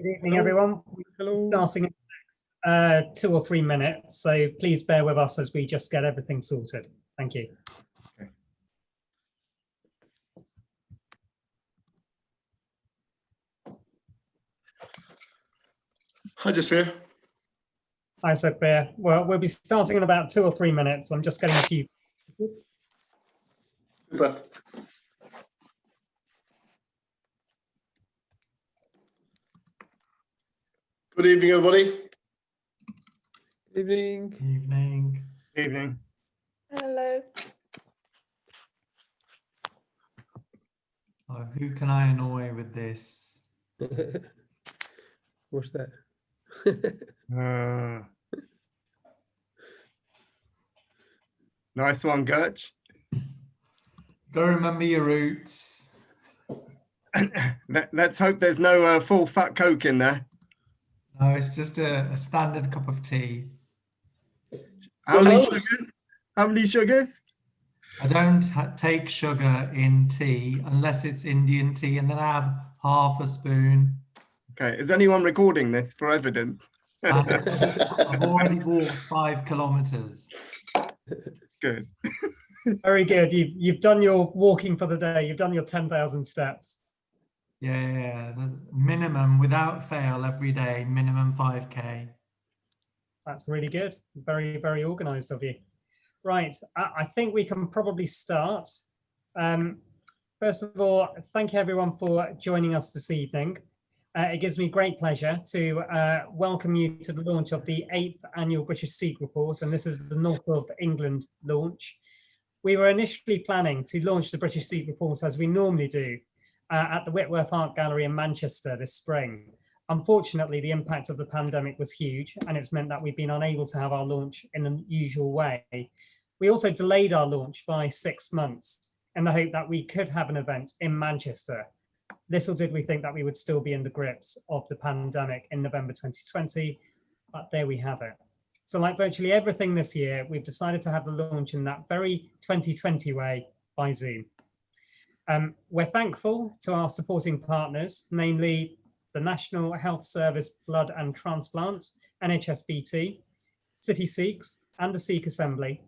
Good evening, everyone. Hello. Starting in 2 or 3 minutes, so please bear with us as we just get everything sorted. Thank you. Okay. Hi, Jasir. Hi, Sophia. Well, we'll be starting in about 2 or 3 minutes. I'm just getting a few. Super. Good evening, everybody. Evening. Evening. Evening. Hello. Oh, who can I annoy with this? What's that? Nice one, Gertch. Go remember your roots. Let's hope there's no full fat Coke in there. No, it's just a standard cup of tea. How many sugars? How many sugars? I don't take sugar in tea unless it's Indian tea, and then I have half a spoon. Okay, is anyone recording this for evidence? And I've already walked 5 kilometers. Good. Very good. You've done your walking for the day. You've done your 10,000 steps. Yeah. The minimum, without fail, every day, minimum 5K. That's really good. Very, very organized of you. Right, I think we can probably start. First of all, thank you everyone for joining us this evening. It gives me great pleasure to welcome you to the launch of the 8th annual British Sikh Report, and this is the North of England launch. We were initially planning to launch the British Sikh Report as we normally do at the Whitworth Art Gallery in Manchester this spring. Unfortunately, the impact of the pandemic was huge, and it's meant that we've been unable to have our launch in the usual way. We also delayed our launch by 6 months in the hope that we could have an event in Manchester. Little did we think that we would still be in the grips of the pandemic in November 2020, but there we have it. So like virtually everything this year, we've decided to have the launch in that very 2020 way by Zoom. We're thankful to our supporting partners, namely the National Health Service Blood and Transplant, NHSBT, City Sikhs, and the Sikh Assembly.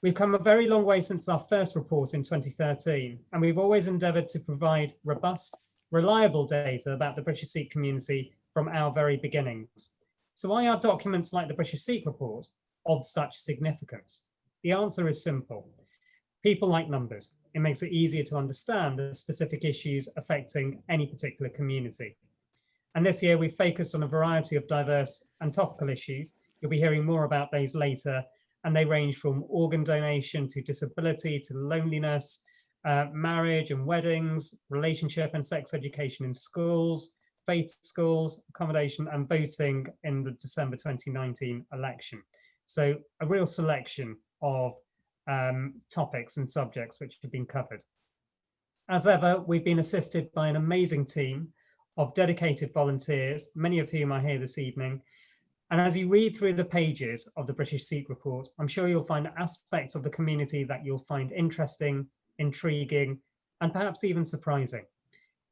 We've come a very long way since our first report in 2013, and we've always endeavoured to provide robust, reliable data about the British Sikh community from our very beginnings. So why are documents like the British Sikh Report of such significance? The answer is simple. People like numbers. It makes it easier to understand the specific issues affecting any particular community. And this year we've focused on a variety of diverse and topical issues. You'll be hearing more about those later, and they range from organ donation to disability to loneliness, marriage and weddings, relationship and sex education in schools, faith schools, accommodation, and voting in the December 2019 election. So a real selection of topics and subjects which have been covered. As ever, we've been assisted by an amazing team of dedicated volunteers, many of whom are here this evening. And as you read through the pages of the British Sikh Report, I'm sure you'll find aspects of the community that you'll find interesting, intriguing, and perhaps even surprising.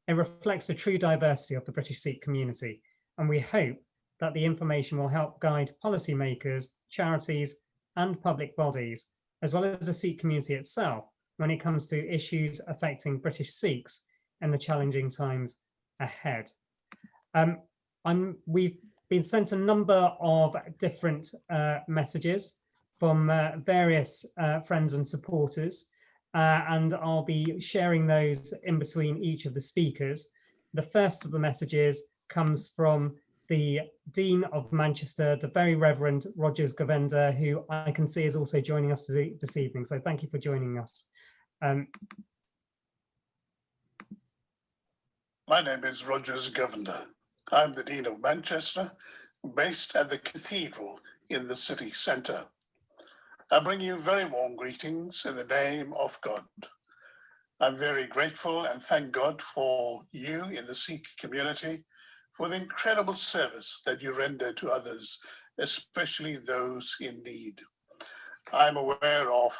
It reflects the true diversity of the British Sikh community, and we hope that the information will help guide policymakers, charities, and public bodies, as well as the Sikh community itself, when it comes to issues affecting British Sikhs in the challenging times ahead. We've been sent a number of different messages from various friends and supporters, and I'll be sharing those in between each of the speakers. The first of the messages comes from the Dean of Manchester, the very Reverend Rogers Govender, who I can see is also joining us this evening. So thank you for joining us. My name is Rogers Govender. I'm the Dean of Manchester, based at the Cathedral in the city centre. I bring you very warm greetings in the name of God. I'm very grateful and thank God for you in the Sikh community, for the incredible service that you render to others, especially those in need. I'm aware of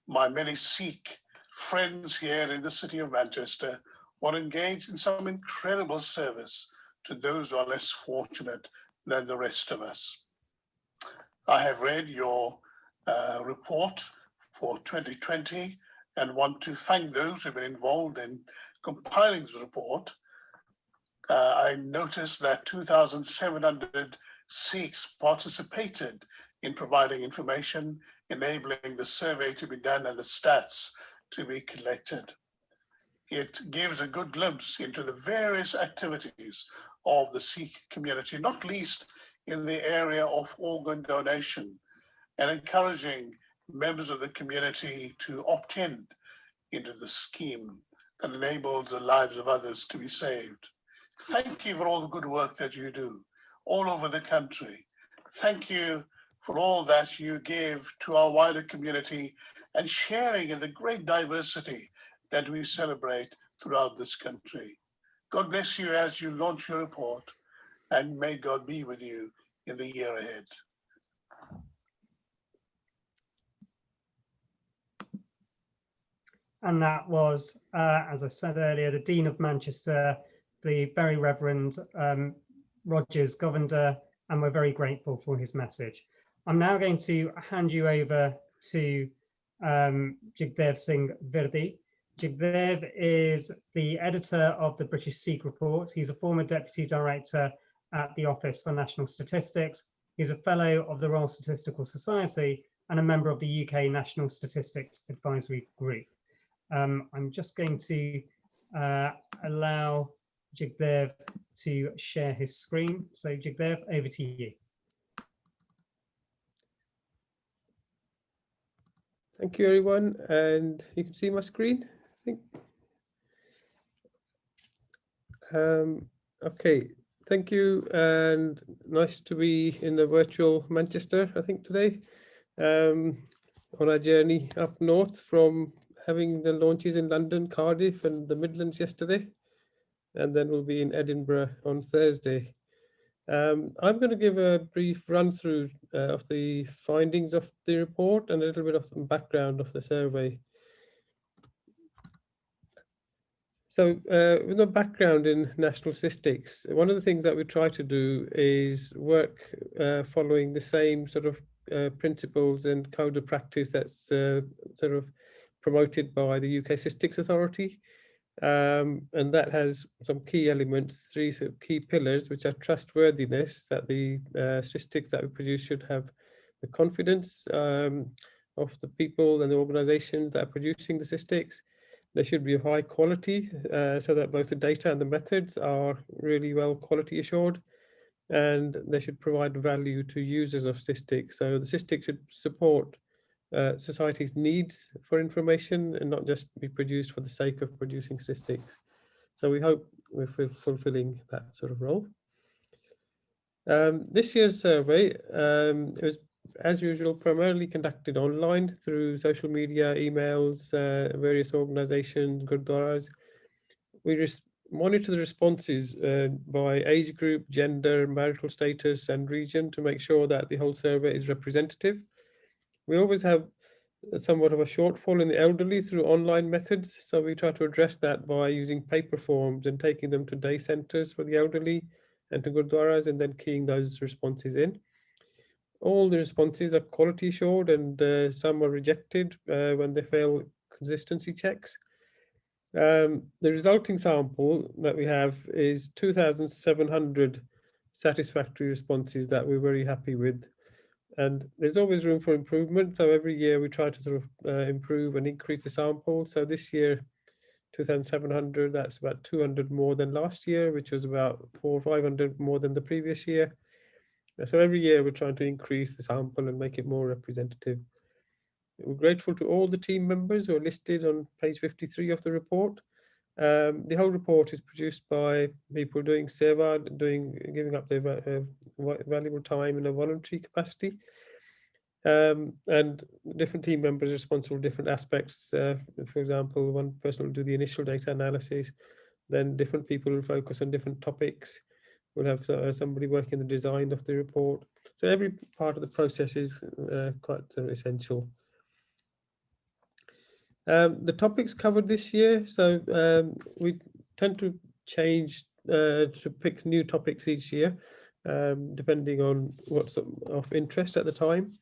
my many Sikh friends here in the city of Manchester who are engaged in some incredible service to those who are less fortunate than the rest of us. I have read your report for 2020 and want to thank those who have been involved in compiling this report. I noticed that 2,700 Sikhs participated in providing information, enabling the survey to be done and the stats to be collected. It gives a good glimpse into the various activities of the Sikh community, not least in the area of organ donation, and encouraging members of the community to opt in into the scheme that enables the lives of others to be saved. Thank you for all the good work that you do all over the country. Thank you for all that you give to our wider community and sharing in the great diversity that we celebrate throughout this country. God bless you as you launch your report, and may God be with you in the year ahead. And that was, as I said earlier, the Dean of Manchester, the Very Reverend Rogers Govender, and we're very grateful for his message. I'm now going to hand you over to Jagdev Singh Virdi. Jagdev is the editor of the British Sikh Report. He's a former deputy director at the Office for National Statistics. He's a fellow of the Royal Statistical Society and a member of the UK National Statistics Advisory Group. I'm just going to allow Jagdev to share his screen. So Jagdev, over to you. Thank you, everyone. And you can see my screen, I think. Okay, thank you. And nice to be in the virtual Manchester, I think, today, on our journey up north from having the launches in London, Cardiff, and the Midlands yesterday. And then we'll be in Edinburgh on Thursday. I'm going to give a brief run through of the findings of the report and a little bit of the background of the survey. So with the background in national statistics, one of the things that we try to do is work following the same sort of principles and code of practice that's sort of promoted by the UK Statistics Authority. And that has some key elements, three sort of key pillars, which are trustworthiness, that the statistics that we produce should have the confidence of the people and the organizations that are producing the statistics. They should be of high quality, so that both the data and the methods are really well quality assured, and they should provide value to users of statistics. So the statistics should support society's needs for information and not just be produced for the sake of producing statistics. So we hope we're fulfilling that sort of role. This year's survey, it was, as usual, primarily conducted online through social media, emails, various organizations, gurdwaras. We just monitor the responses by age group, gender, marital status, and region to make sure that the whole survey is representative. We always have somewhat of a shortfall in the elderly through online methods, so we try to address that by using paper forms and taking them to day centres for the elderly and to gurdwaras, and then keying those responses in. All the responses are quality assured, and some are rejected when they fail consistency checks. The resulting sample that we have is 2,700 satisfactory responses that we're very happy with. And there's always room for improvement. So every year we try to sort of improve and increase the sample. So this year, 2,700, that's about 200 more than last year, which was about 400 or 500 more than the previous year. So every year we're trying to increase the sample and make it more representative. We're grateful to all the team members who are listed on page 53 of the report. The whole report is produced by people doing seva, giving up their valuable time in a voluntary capacity. And different team members are responsible for different aspects. For example, one person will do the initial data analysis, then different people will focus on different topics. We'll have somebody working the design of the report. So every part of the process is quite essential. The topics covered this year, so we tend to change to pick new topics each year, depending on what's of interest at the time.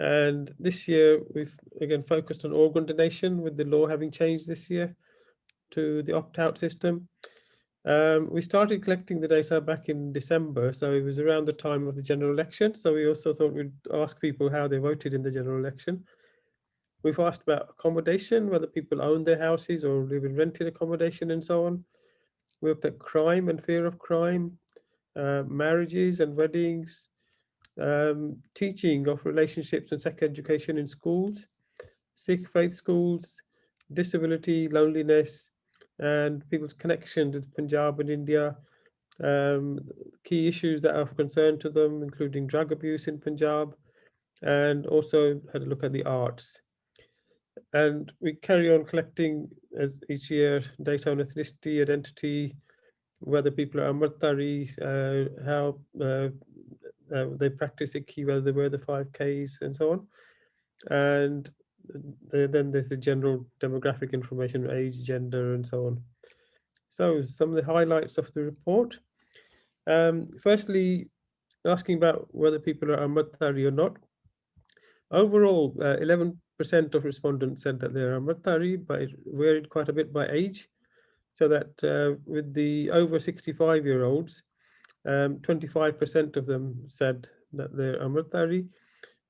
And this year, we've again focused on organ donation, with the law having changed this year to the opt-out system. We started collecting the data back in December, so it was around the time of the general election. So we also thought we'd ask people how they voted in the general election. We've asked about accommodation, whether people own their houses or live in rented accommodation and so on. We looked at crime and fear of crime, marriages and weddings, teaching of relationships and sex education in schools, Sikh faith schools, disability, loneliness, and people's connection to Punjab and India, key issues that are of concern to them, including drug abuse in Punjab, and also had a look at the arts. And we carry on collecting, as each year, data on ethnicity, identity, whether people are Amritdhari, how they practice Sikhi, whether they wear the 5Ks and so on. And then there's the general demographic information, age, gender, and so on. So some of the highlights of the report. Firstly, asking about whether people are Amritdhari or not. Overall, 11% of respondents said that they're Amritdhari, but it varied quite a bit by age. So that with the over 65-year-olds, 25% of them said that they're Amritdhari,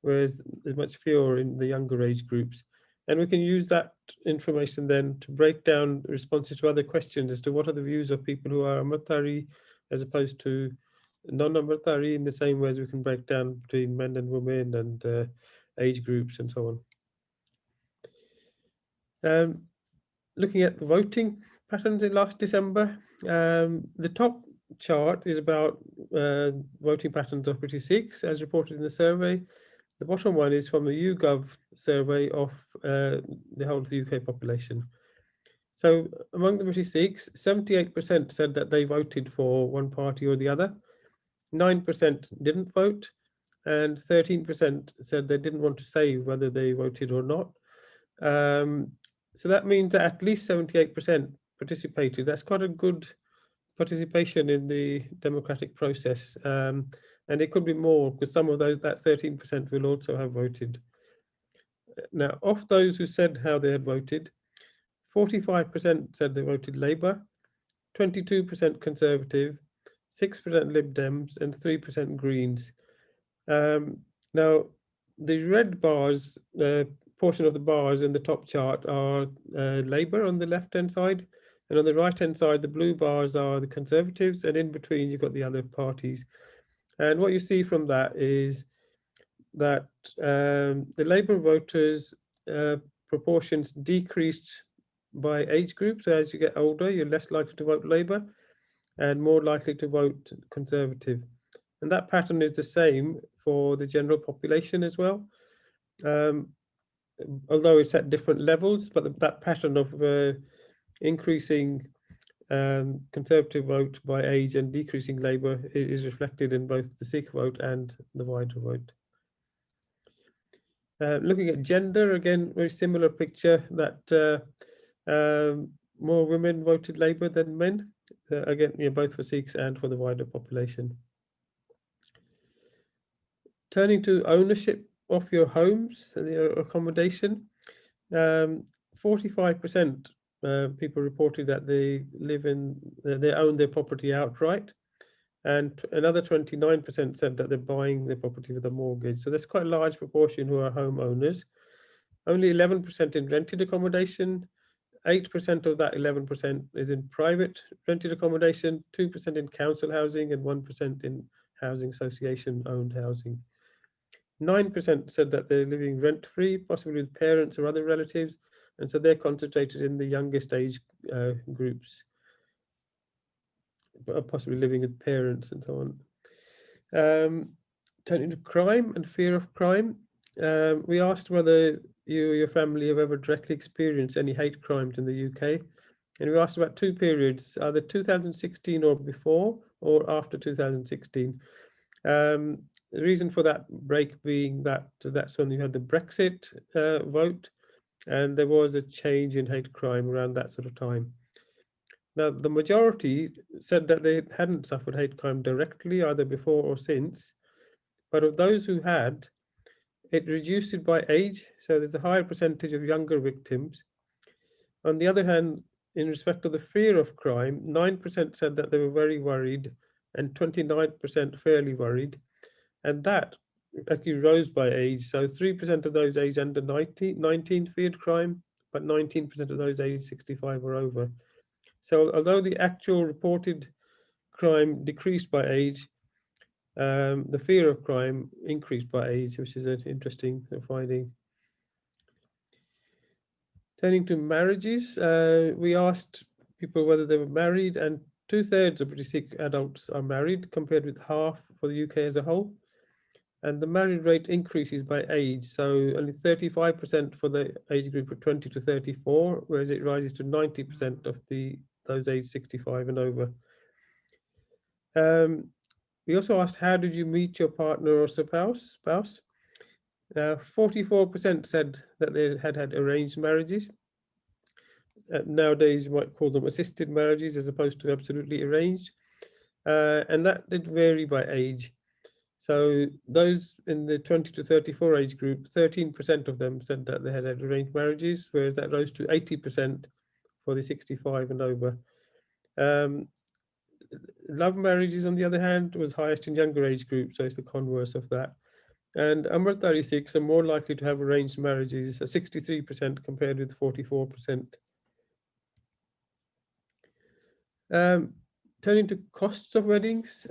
whereas there's much fewer in the younger age groups. And we can use that information then to break down responses to other questions as to what are the views of people who are Amritdhari as opposed to non-Amritdhari, in the same way as we can break down between men and women and age groups and so on. Looking at the voting patterns in last December, the top chart is about voting patterns of British Sikhs as reported in the survey. The bottom one is from the YouGov survey of the whole of the UK population. So among the British Sikhs, 78% said that they voted for one party or the other, 9% didn't vote, and 13% said they didn't want to say whether they voted or not. So that means that at least 78% participated. That's quite a good participation in the democratic process. And it could be more, because some of those, that 13% will also have voted. Now, of those who said how they had voted, 45% said they voted Labour, 22% Conservative, 6% Lib Dems, and 3% Greens. Now, the red bars, portion of the bars in the top chart are Labour on the left-hand side, and on the right-hand side, the blue bars are the Conservatives, and in between, you've got the other parties. And what you see from that is that the Labour voters proportions decreased by age group. So as you get older, you're less likely to vote Labour and more likely to vote Conservative. And that pattern is the same for the general population as well. Although it's at different levels, but that pattern of increasing Conservative vote by age and decreasing Labour is reflected in both the Sikh vote and the wider vote. Looking at gender, again, very similar picture, that more women voted Labour than men, again, both for Sikhs and for the wider population. Turning to ownership of your homes and your accommodation, 45% people reported that they they own their property outright, and another 29% said that they're buying their property with a mortgage. So there's quite a large proportion who are homeowners. Only 11% in rented accommodation, 8% of that 11% is in private rented accommodation, 2% in council housing, and 1% in housing association owned housing. 9% said that they're living rent-free, possibly with parents or other relatives, and so they're concentrated in the youngest age groups, possibly living with parents and so on. Turning to crime and fear of crime, we asked whether you or your family have ever directly experienced any hate crimes in the UK, and we asked about two periods, either 2016 or before, or after 2016. The reason for that break being that that's when you had the Brexit vote, and there was a change in hate crime around that sort of time. Now, the majority said that they hadn't suffered hate crime directly, either before or since, but of those who had, it reduced it by age, so there's a higher percentage of younger victims. On the other hand, in respect of the fear of crime, 9% said that they were very worried and 29% fairly worried, and that actually rose by age. So 3% of those aged under 19 feared crime, but 19% of those aged 65 or over. So although the actual reported crime decreased by age, the fear of crime increased by age, which is an interesting finding. Turning to marriages, we asked people whether they were married, and 2/3 of British Sikh adults are married, compared with half for the UK as a whole. And the married rate increases by age, so only 35% for the age group of 20 to 34, whereas it rises to 90% of those aged 65 and over. We also asked, how did you meet your partner or spouse? 44% said that they had arranged marriages. Nowadays, you might call them assisted marriages as opposed to absolutely arranged. And that did vary by age. So those in the 20 to 34 age group, 13% of them said that they had arranged marriages, whereas that rose to 80% for the 65 and over. Love marriages, on the other hand, was highest in younger age groups, so it's the converse of that. And Amritdhari Sikhs are more likely to have arranged marriages, 63% compared with 44%. Turning to costs of weddings,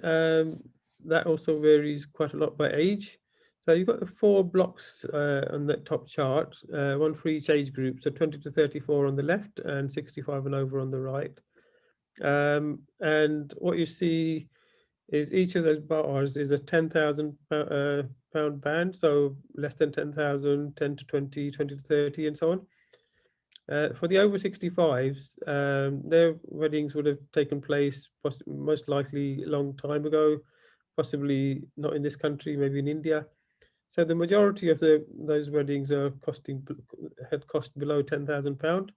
that also varies quite a lot by age. So you've got the 4 blocks on the top chart, one for each age group. So 20 to 34 on the left and 65 and over on the right. And what you see is each of those bars is a £10,000 band. So less than 10,000, 10 to 20, 20 to 30 and so on. For the over 65s, their weddings would have taken place most likely a long time ago, possibly not in this country, maybe in India. So the majority of those weddings had cost below £10,000,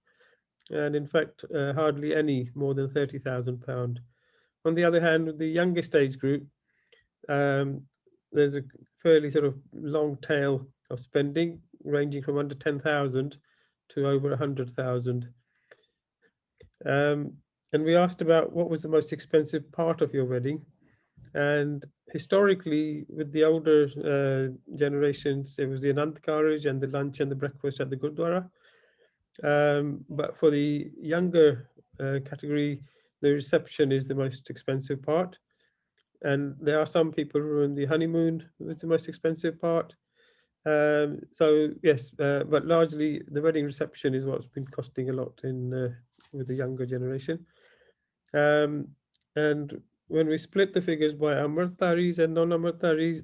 and in fact, hardly any more than £30,000. On the other hand, with the youngest age group, there's a fairly sort of long tail of spending, ranging from under 10,000 to over 100,000. And we asked about what was the most expensive part of your wedding. And historically, with the older generations, it was the Anand Karaj and the lunch and the breakfast at the Gurdwara. But for the younger category, the reception is the most expensive part. And there are some people who are in the honeymoon was the most expensive part. So yes, but largely the wedding reception is what's been costing a lot in with the younger generation. And when we split the figures by Amritdharis and non-Amritdharis,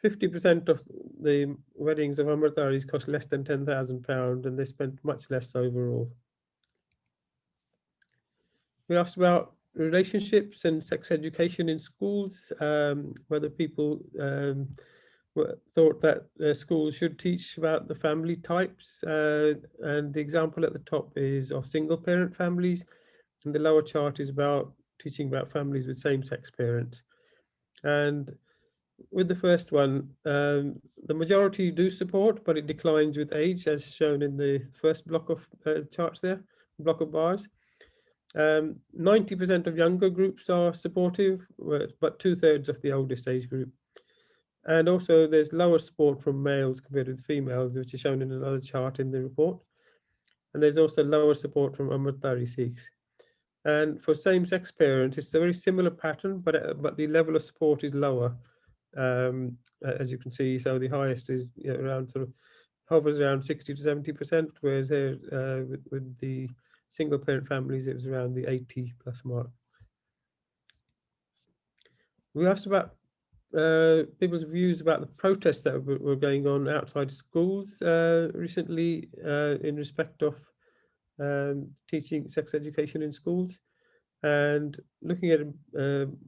50% of the weddings of Amritdharis cost less than £10,000, and they spent much less overall. We asked about relationships and sex education in schools, whether people thought that schools should teach about the family types, and the example at the top is of single parent families, and the lower chart is about teaching about families with same-sex parents. And with the first one, the majority do support, but it declines with age, as shown in the first block of charts there, block of bars. 90% of younger groups are supportive, but 2/3 of the oldest age group. And also there's lower support from males compared with females, which is shown in another chart in the report. And there's also lower support from Amritdhari Sikhs. And for same-sex parents, it's a very similar pattern, but the level of support is lower, as you can see. So the highest is around hovers around 60 to 70%, whereas with the single-parent families, it was around the 80+ mark. We asked about people's views about the protests that were going on outside schools recently in respect of teaching sex education in schools. And looking at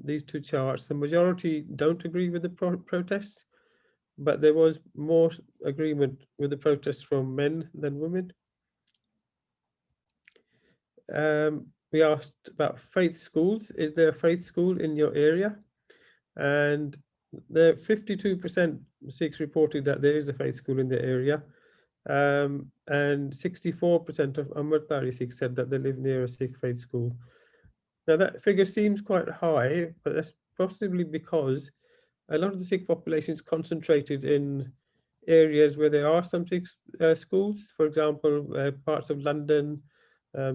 these two charts, the majority don't agree with the protests, but there was more agreement with the protests from men than women. we asked about faith schools. Is there a faith school in your area? And the 52% Sikhs reported that there is a faith school in their area. And 64% of Amritdhari Sikhs said that they live near a Sikh faith school. Now that figure seems quite high, but that's possibly because a lot of the Sikh population is concentrated in areas where there are some Sikh schools, for example, parts of London,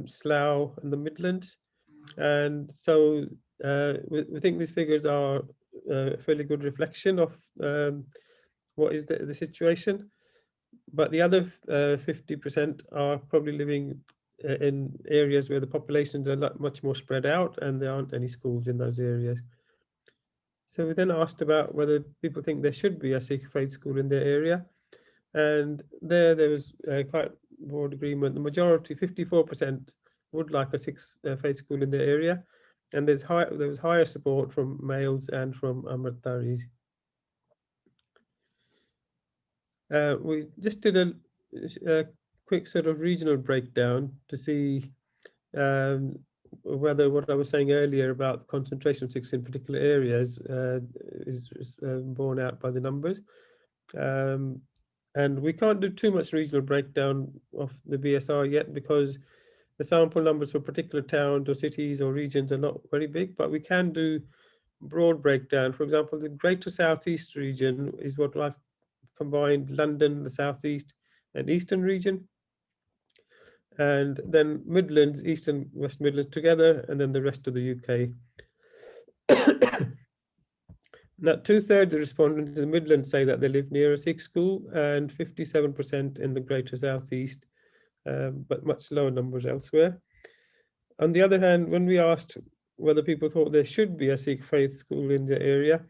Slough and the Midlands. And so we think these figures are a fairly good reflection of what is the situation. But the other 50% are probably living in areas where the populations are much more spread out and there aren't any schools in those areas. So we then asked about whether people think there should be a Sikh faith school in their area. And there was quite broad agreement. The majority, 54%, would like a Sikh faith school in their area. And there was higher support from males and from Amritdharis. We just did a quick sort of regional breakdown to see whether what I was saying earlier about concentration of Sikhs in particular areas is borne out by the numbers. And we can't do too much regional breakdown of the BSR yet because the sample numbers for particular towns or cities or regions are not very big, but we can do broad breakdown. For example, the Greater Southeast region is what I've combined London, the Southeast and Eastern region. And then Midlands, East and West Midlands together, and then the rest of the UK. Now, 2/3 of respondents in the Midlands say that they live near a Sikh school, and 57% in the Greater Southeast, but much lower numbers elsewhere. On the other hand, when we asked whether people thought there should be a Sikh faith school in the area,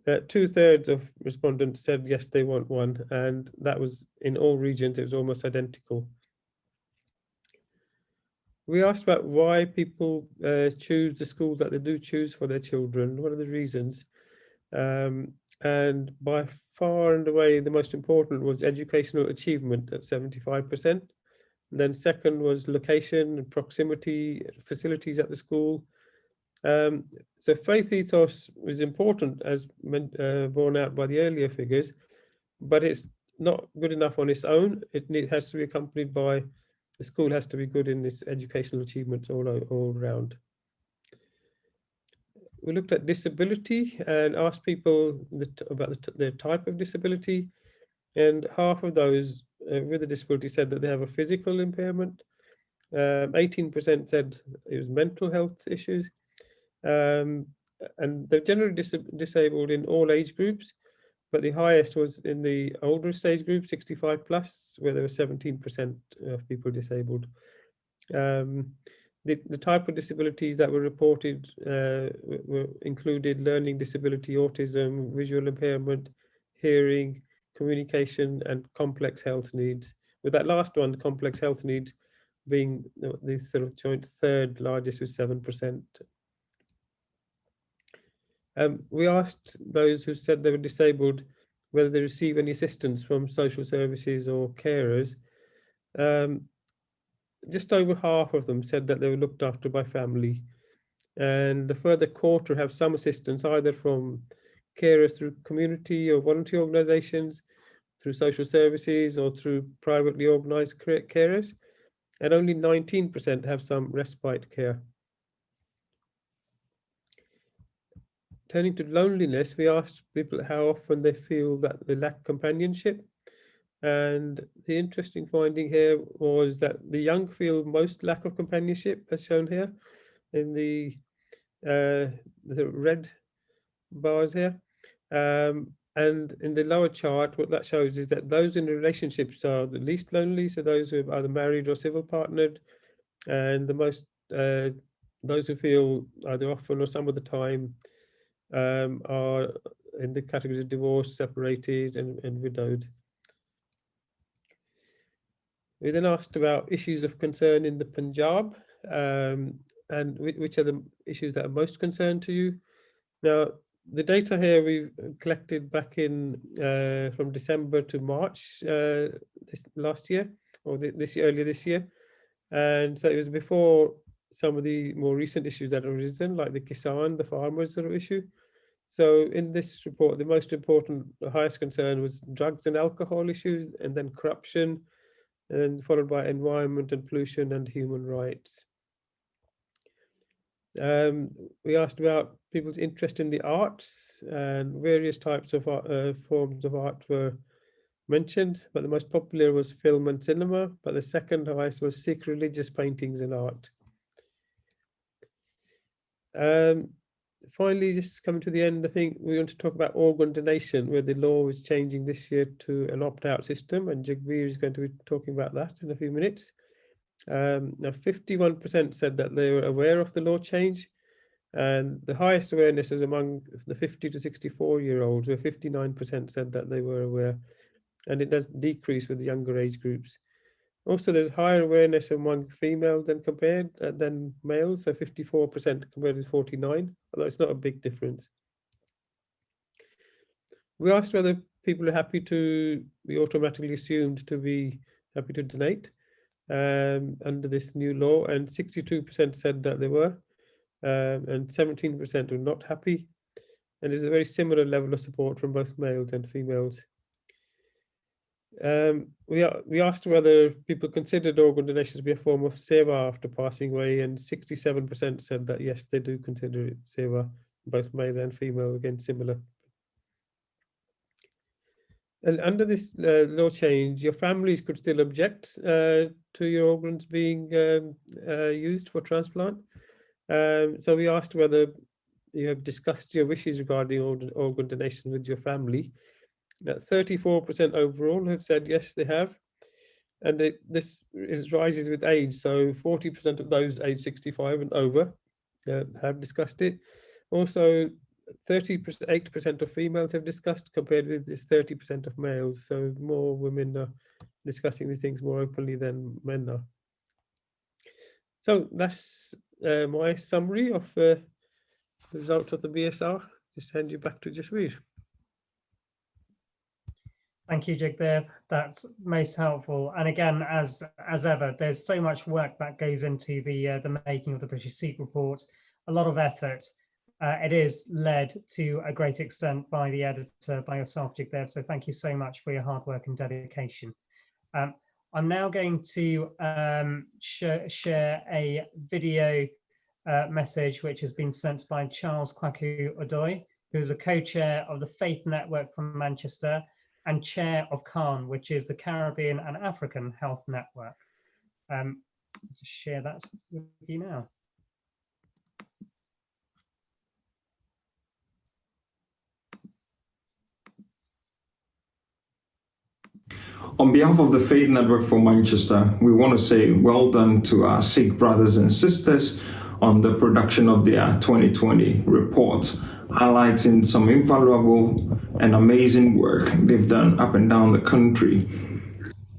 2/3 of respondents said yes, they want one, and that was in all regions. It was almost identical. We asked about why people choose the school that they do choose for their children. What are the reasons? And by far and away, the most important was educational achievement at 75%. Then second was location and proximity, facilities at the school. So faith ethos is important, as borne out by the earlier figures, but it's not good enough on its own. It has to be accompanied by, the school has to be good in its educational achievements all around. We looked at disability and asked people about their type of disability, and half of those with a disability said that they have a physical impairment. 18% said it was mental health issues, and they're generally disabled in all age groups, but the highest was in the oldest age group, 65 plus, where there were 17% of people disabled. The type of disabilities that were reported included learning disability, autism, visual impairment, hearing, communication, and complex health needs. With that last one, complex health needs, being the sort of joint third largest with 7%. We asked those who said they were disabled whether they receive any assistance from social services or carers. Just over half of them said that they were looked after by family, and a further quarter have some assistance either from carers through community or volunteer organizations, through social services, or through privately organized carers, and only 19% have some respite care. Turning to loneliness, we asked people how often they feel that they lack companionship. And the interesting finding here was that the young feel most lack of companionship, as shown here in the red bars here. And in the lower chart, what that shows is that those in relationships are the least lonely, so those who are either married or civil partnered, and the most those who feel either often or some of the time are in the categories of divorced, separated, and widowed. We then asked about issues of concern in the Punjab, and which are the issues that are most concerned to you. Now, the data here we've collected back in from December to March last year, or earlier this year, and so it was before some of the more recent issues that have arisen, like the Kisan, the farmers sort of issue. So in this report, the most important, the highest concern was drugs and alcohol issues, and then corruption, and followed by environment and pollution and human rights. We asked about people's interest in the arts, and various types of forms of art were mentioned, but the most popular was film and cinema, but the second highest was Sikh religious paintings and art. Finally, just coming to the end, I think we want to talk about organ donation, where the law is changing this year to an opt-out system, and Jagbir is going to be talking about that in a few minutes. Now, 51% said that they were aware of the law change, and the highest awareness is among the 50 to 64-year-olds, where 59% said that they were aware, and it does decrease with younger age groups. Also, there's higher awareness among females than males, so 54% compared with 49, although it's not a big difference. We asked whether people are happy to be automatically assumed to be happy to donate under this new law, and 62% said that they were, and 17% were not happy. And there's a very similar level of support from both males and females. We asked whether people considered organ donation to be a form of seva after passing away, and 67% said that yes, they do consider it seva, both male and female, again similar. And under this law change, your families could still object to your organs being used for transplant. So we asked whether you have discussed your wishes regarding organ donation with your family. 34% overall have said yes, they have, and this rises with age. So 40% of those aged 65 and over have discussed it. Also, 38% of females have discussed, compared with this 30% of males. So more women are discussing these things more openly than men are. So that's my summary of the results of the BSR. Just hand you back to Jasveer. Thank you, Jagdev. That's most helpful. And again, as ever, there's so much work that goes into the making of the British Sikh Report. A lot of effort. It is led to a great extent by the editor, by yourself, Jagdev. So thank you so much for your hard work and dedication. I'm now going to share a video message which has been sent by Charles Kwaku Odoi, who is a co-chair of the Faith Network from Manchester and chair of CAN, which is the Caribbean and African Health Network. Just share that with you now. On behalf of the Faith Network for Manchester, we want to say well done to our Sikh brothers and sisters on the production of their 2020 report, highlighting some invaluable and amazing work they've done up and down the country.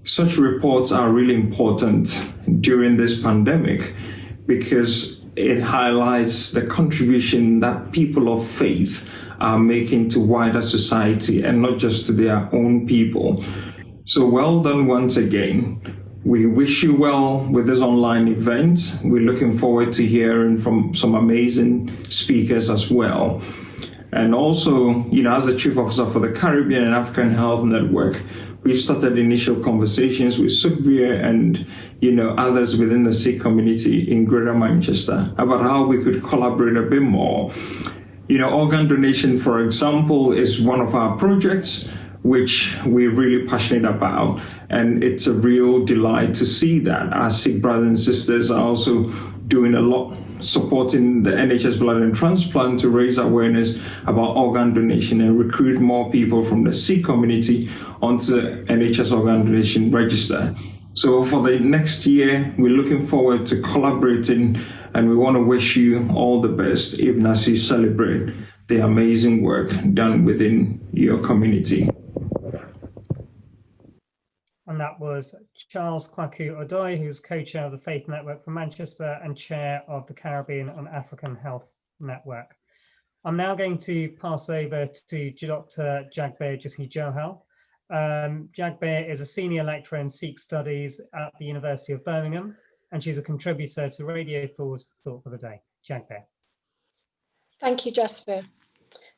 Such reports are really important during this pandemic because it highlights the contribution that people of faith are making to wider society and not just to their own people. So well done once again. We wish you well with this online event. We're looking forward to hearing from some amazing speakers as well. And also, as the Chief Officer for the Caribbean and African Health Network, we've started initial conversations with Sukhbir and others within the Sikh community in Greater Manchester about how we could collaborate a bit more. Organ donation, for example, is one of our projects which we're really passionate about, and it's a real delight to see that our Sikh brothers and sisters are also doing a lot supporting the NHS Blood and Transplant to raise awareness about organ donation and recruit more people from the Sikh community onto the NHS Organ Donation Register. So for the next year, we're looking forward to collaborating, and we want to wish you all the best even as you celebrate the amazing work done within your community. And that was Charles Kwaku Odoi, who's co-chair of the Faith Network from Manchester and chair of the Caribbean and African Health Network. I'm now going to pass over to Dr. Jagbir Jyoti Johal. Jagbir is a senior lecturer in Sikh studies at the University of Birmingham. and she's a contributor to Radio 4's Thought for the Day. Jagbeer. Thank you, Jasper.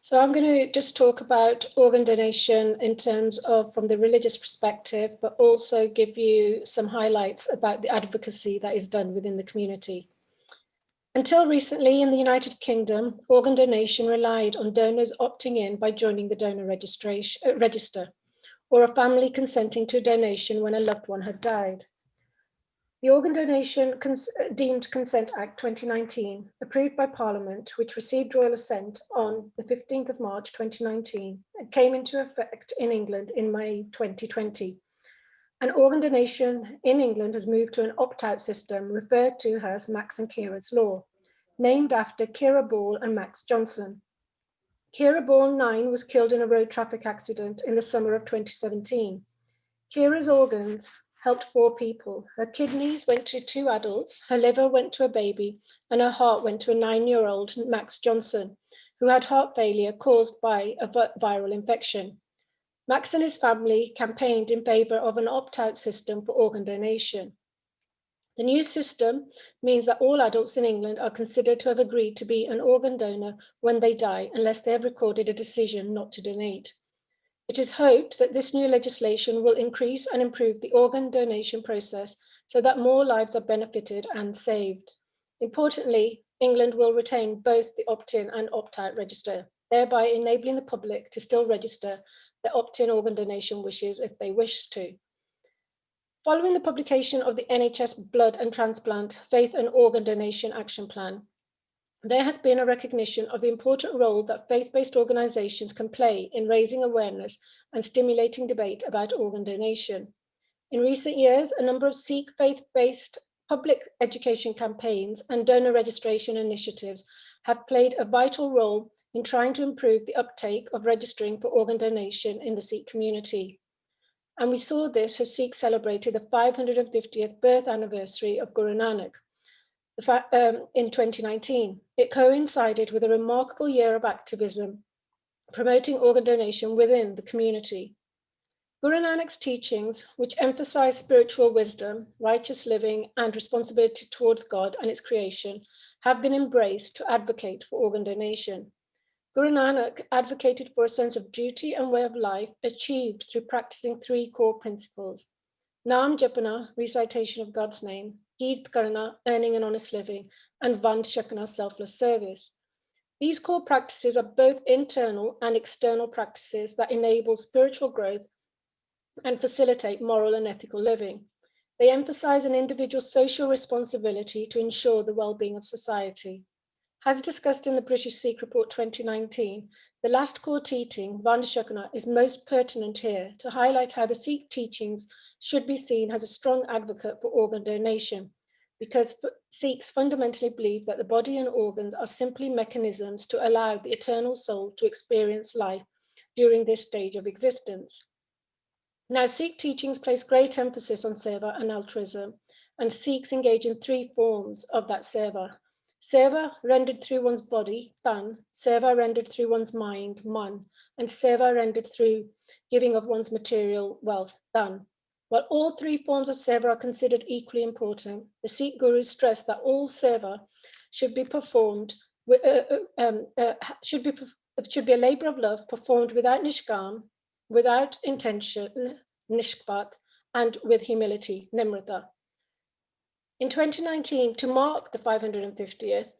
So I'm going to just talk about organ donation in terms of from the religious perspective, but also give you some highlights about the advocacy that is done within the community. Until recently in the United Kingdom, organ donation relied on donors opting in by joining the donor register, or a family consenting to a donation when a loved one had died. The Organ Donation Deemed Consent Act 2019, approved by Parliament, which received royal assent on the 15th of March 2019, came into effect in England in May 2020. And organ donation in England has moved to an opt-out system referred to as Max and Kira's Law, named after Kira Ball and Max Johnson. Kira Ball 9 was killed in a road traffic accident in the summer of 2017. Kira's organs helped 4 people. Her kidneys went to 2 adults, her liver went to a baby, and her heart went to a 9-year-old Max Johnson, who had heart failure caused by a viral infection. Max and his family campaigned in favour of an opt-out system for organ donation. The new system means that all adults in England are considered to have agreed to be an organ donor when they die, unless they have recorded a decision not to donate. It is hoped that this new legislation will increase and improve the organ donation process so that more lives are benefited and saved. Importantly, England will retain both the opt-in and opt-out register, thereby enabling the public to still register their opt-in organ donation wishes if they wish to. Following the publication of the NHS Blood and Transplant Faith and Organ Donation Action Plan, there has been a recognition of the important role that faith-based organisations can play in raising awareness and stimulating debate about organ donation. In recent years, a number of Sikh faith-based public education campaigns and donor registration initiatives have played a vital role in trying to improve the uptake of registering for organ donation in the Sikh community. And we saw this as Sikhs celebrated the 550th birth anniversary of Guru Nanak in 2019. It coincided with a remarkable year of activism, promoting organ donation within the community. Guru Nanak's teachings, which emphasize spiritual wisdom, righteous living, and responsibility towards God and its creation, have been embraced to advocate for organ donation. Guru Nanak advocated for a sense of duty and way of life achieved through practicing 3 core principles: Naam Japana, recitation of God's name; Keert Karna, earning an honest living; and Vand Shakna, selfless service. These core practices are both internal and external practices that enable spiritual growth and facilitate moral and ethical living. They emphasize an individual's social responsibility to ensure the well-being of society. As discussed in the British Sikh Report 2019, the last core teaching, Vand Shakna, is most pertinent here to highlight how the Sikh teachings should be seen as a strong advocate for organ donation, because Sikhs fundamentally believe that the body and organs are simply mechanisms to allow the eternal soul to experience life during this stage of existence. Now, Sikh teachings place great emphasis on seva and altruism, and Sikhs engage in 3 forms of that seva. Seva rendered through one's body, tan; seva rendered through one's mind, man; and seva rendered through giving of one's material wealth, dhan. While all 3 forms of seva are considered equally important, the Sikh gurus stress that all seva should be performed should be a labour of love performed without nishkam, without intention, nishpat, and with humility, nimrata. In 2019, to mark the 550th,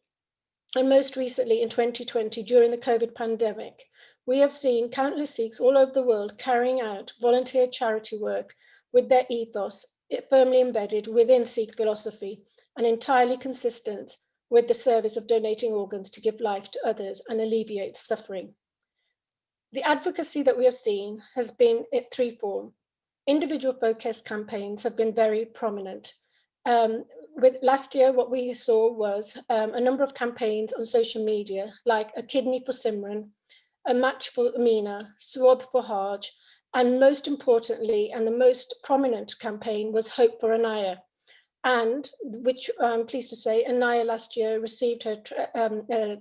and most recently in 2020 during the COVID pandemic, we have seen countless Sikhs all over the world carrying out volunteer charity work with their ethos firmly embedded within Sikh philosophy and entirely consistent with the service of donating organs to give life to others and alleviate suffering. The advocacy that we have seen has been in 3 forms. Individual focused campaigns have been very prominent. With last year, what we saw was a number of campaigns on social media, like A Kidney for Simran, A Match for Amina, Swab for Haj, and most importantly, and the most prominent campaign was Hope for Anaya, and which I'm pleased to say, Anaya last year received her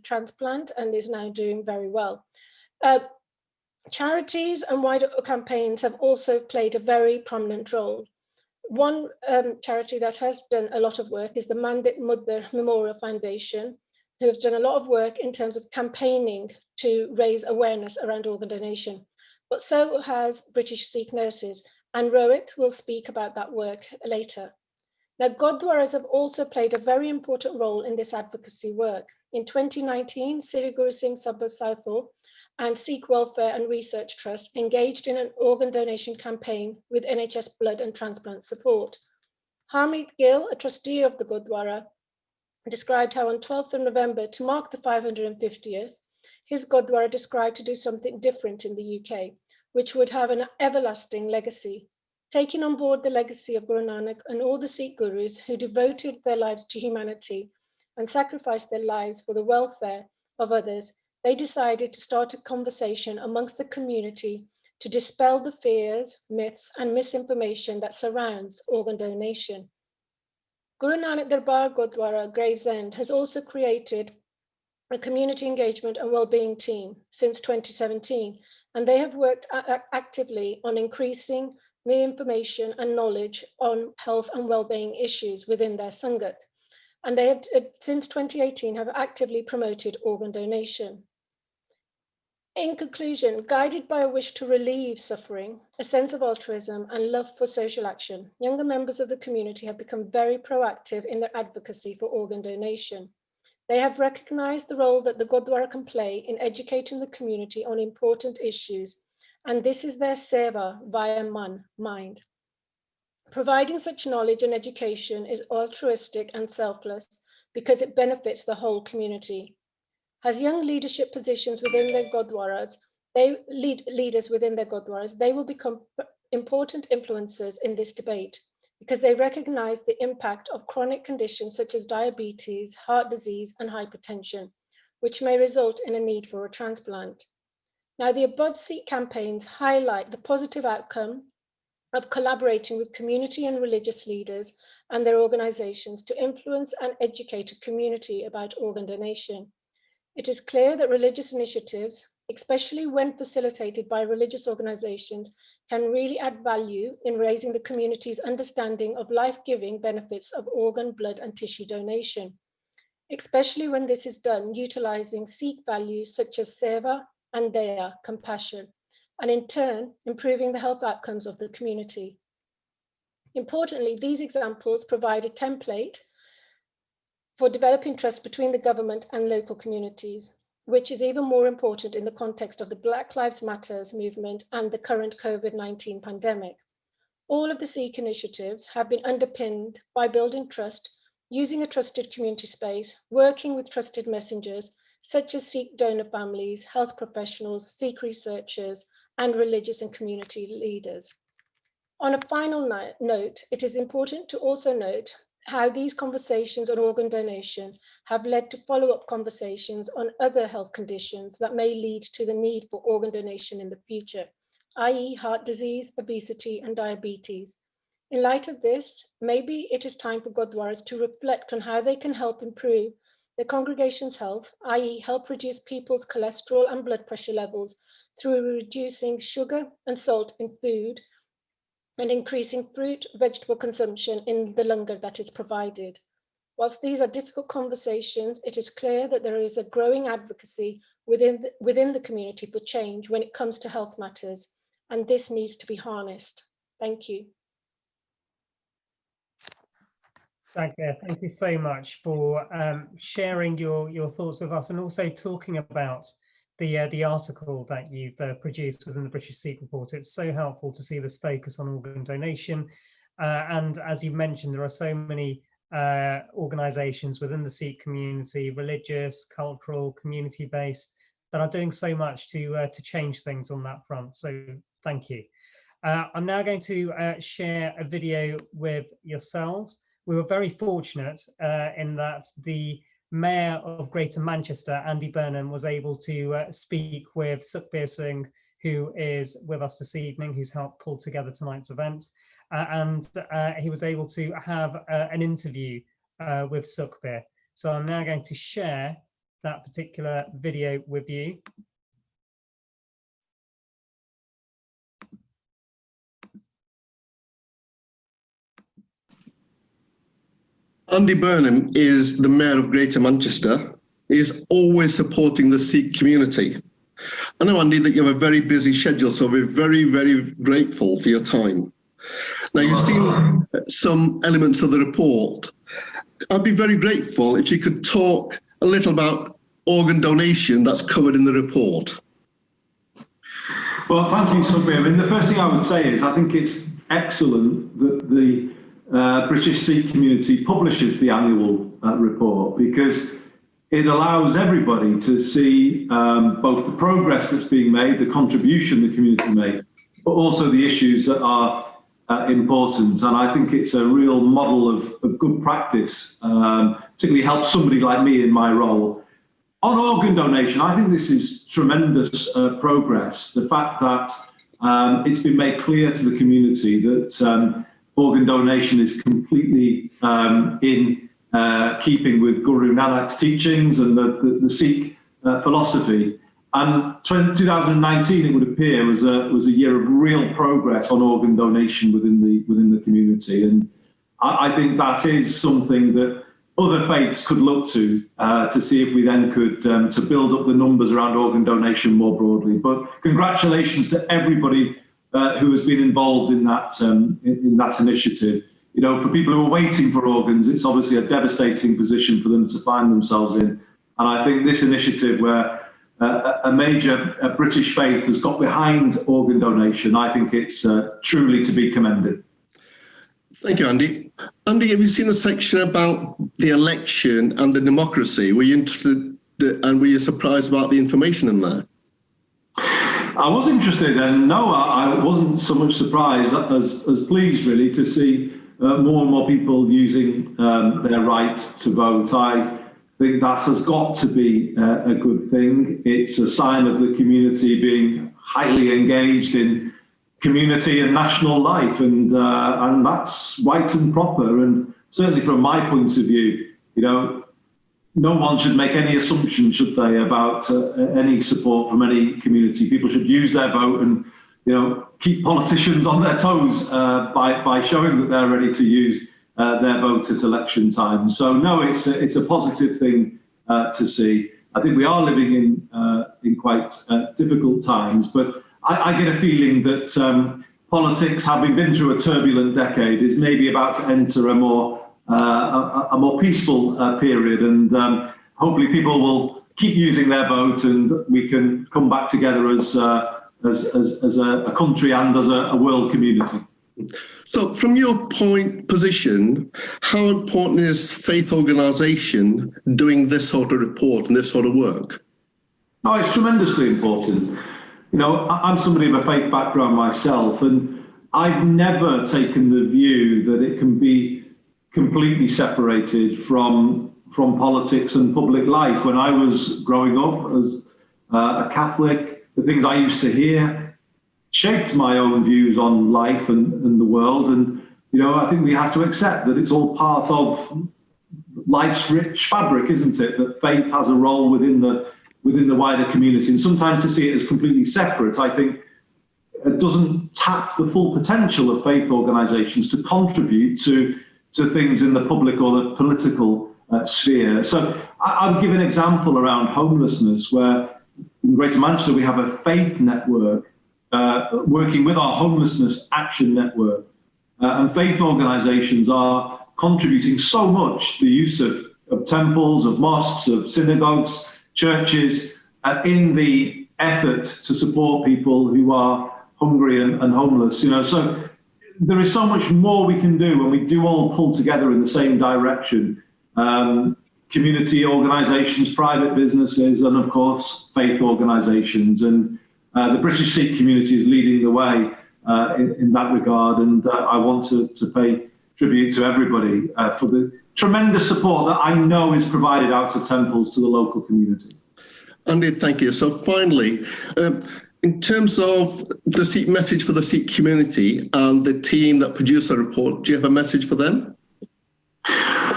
transplant and is now doing very well. Charities and wider campaigns have also played a very prominent role. One charity that has done a lot of work is the Mandib Mother Memorial Foundation, who have done a lot of work in terms of campaigning to raise awareness around organ donation. But so has British Sikh Nurses, and Rohit will speak about that work later. Now, Gurdwaras have also played a very important role in this advocacy work. In 2019, Sri Guru Singh Sabha Southall and Sikh Welfare and Research Trust engaged in an organ donation campaign with NHS blood and transplant support. Harmeet Gill, a trustee of the Gurdwara, described how on 12th of November, to mark the 550th, his Gurdwara described to do something different in the UK, which would have an everlasting legacy. Taking on board the legacy of Guru Nanak and all the Sikh Gurus who devoted their lives to humanity and sacrificed their lives for the welfare of others, they decided to start a conversation amongst the community to dispel the fears, myths, and misinformation that surrounds organ donation. Guru Nanak Darbar Gurdwara, Gravesend, has also created a community engagement and wellbeing team since 2017, and they have worked actively on increasing the information and knowledge on health and wellbeing issues within their Sangat. And they have, since 2018, have actively promoted organ donation. In conclusion, guided by a wish to relieve suffering, a sense of altruism and love for social action, younger members of the community have become very proactive in their advocacy for organ donation. They have recognized the role that the Gurdwara can play in educating the community on important issues, and this is their seva via mind. Providing such knowledge and education is altruistic and selfless because it benefits the whole community. As young leadership positions within their Gurdwaras, leaders within their Gurdwaras, they will become important influencers in this debate because they recognize the impact of chronic conditions such as diabetes, heart disease, and hypertension, which may result in a need for a transplant. Now, the above Sikh campaigns highlight the positive outcome of collaborating with community and religious leaders and their organizations to influence and educate a community about organ donation. It is clear that religious initiatives, especially when facilitated by religious organizations, can really add value in raising the community's understanding of life-giving benefits of organ, blood, and tissue donation, especially when this is done utilizing Sikh values such as seva and daya, compassion, and in turn, improving the health outcomes of the community. Importantly, these examples provide a template for developing trust between the government and local communities, which is even more important in the context of the Black Lives Matter movement and the current COVID-19 pandemic. All of the Sikh initiatives have been underpinned by building trust, using a trusted community space, working with trusted messengers, such as Sikh donor families, health professionals, Sikh researchers, and religious and community leaders. On a final note, it is important to also note how these conversations on organ donation have led to follow-up conversations on other health conditions that may lead to the need for organ donation in the future, i.e. heart disease, obesity, and diabetes. In light of this, maybe it is time for Gurdwaras to reflect on how they can help improve the congregation's health, i.e. help reduce people's cholesterol and blood pressure levels through reducing sugar and salt in food and increasing fruit, vegetable consumption in the langar that is provided. Whilst these are difficult conversations, it is clear that there is a growing advocacy within the community for change when it comes to health matters, and this needs to be harnessed. Thank you. Thank you so much for sharing your thoughts with us and also talking about the article that you've produced within the British Sikh Report. It's so helpful to see this focus on organ donation. And as you mentioned, there are so many organisations within the Sikh community, religious, cultural, community-based, that are doing so much to change things on that front. So thank you. I'm now going to share a video with yourselves. We were very fortunate in that the Mayor of Greater Manchester, Andy Burnham, was able to speak with Sukhbir Singh, who is with us this evening, who's helped pull together tonight's event. And he was able to have an interview with Sukhbir. So I'm now going to share that particular video with you. Andy Burnham is the Mayor of Greater Manchester. He is always supporting the Sikh community. I know, Andy, that you have a very busy schedule, so we're very, very grateful for your time. Now, you've seen some elements of the report. I'd be very grateful if you could talk a little about organ donation that's covered in the report. Well, thank you, Subri. I mean, the first thing I would say is I think it's excellent that the British Sikh community publishes the annual report, because it allows everybody to see both the progress that's being made, the contribution the community makes, but also the issues that are important. And I think it's a real model of good practice, particularly helps somebody like me in my role. On organ donation, I think this is tremendous progress. The fact that it's been made clear to the community that organ donation is completely in keeping with Guru Nanak's teachings and the Sikh philosophy. And 2019, it would appear, was a year of real progress on organ donation within the community. And I think that is something that other faiths could look to see if we then could to build up the numbers around organ donation more broadly. But congratulations to everybody who has been involved in that initiative. You know, for people who are waiting for organs, it's obviously a devastating position for them to find themselves in. And I think this initiative, where a major British faith has got behind organ donation, I think it's truly to be commended. Thank you, Andy. Andy, have you seen the section about the election and the democracy? Were you interested and were you surprised about the information in there? I was interested, and no, I wasn't so much surprised as pleased, really, to see more and more people using their right to vote. I think that has got to be a good thing. It's a sign of the community being highly engaged in community and national life, and that's right and proper. And certainly from my point of view, you know, no one should make any assumption, should they, about any support from any community. People should use their vote and, you know, keep politicians on their toes by showing that they're ready to use their vote at election time. So no, it's a positive thing to see. I think we are living in quite difficult times, but I get a feeling that politics, having been through a turbulent decade, is maybe about to enter a more peaceful period, and hopefully people will keep using their vote, and we can come back together as a country and as a world community. So from your position, how important is faith organisation doing this sort of report and this sort of work? Oh, it's tremendously important. You know, I'm somebody of a faith background myself, and I've never taken the view that it can be completely separated from politics and public life. When I was growing up as a Catholic, the things I used to hear shaped my own views on life and the world. And, you know, I think we have to accept that it's all part of life's rich fabric, isn't it? That faith has a role within the wider community. And sometimes to see it as completely separate, I think it doesn't tap the full potential of faith organisations to contribute to things in the public or the political sphere. So I'll give an example around homelessness, where in Greater Manchester we have a faith network working with our homelessness action network. And faith organisations are contributing so much to the use of temples, of mosques, of synagogues, churches, in the effort to support people who are hungry and homeless. You know, so there is so much more we can do when we do all pull together in the same direction. Community organisations, private businesses, and of course faith organisations. And the British Sikh community is leading the way in that regard. And I want to pay tribute to everybody for the tremendous support that I know is provided out of temples to the local community. Andy, thank you. So finally, in terms of the Sikh message for the Sikh community and the team that produced the report, do you have a message for them?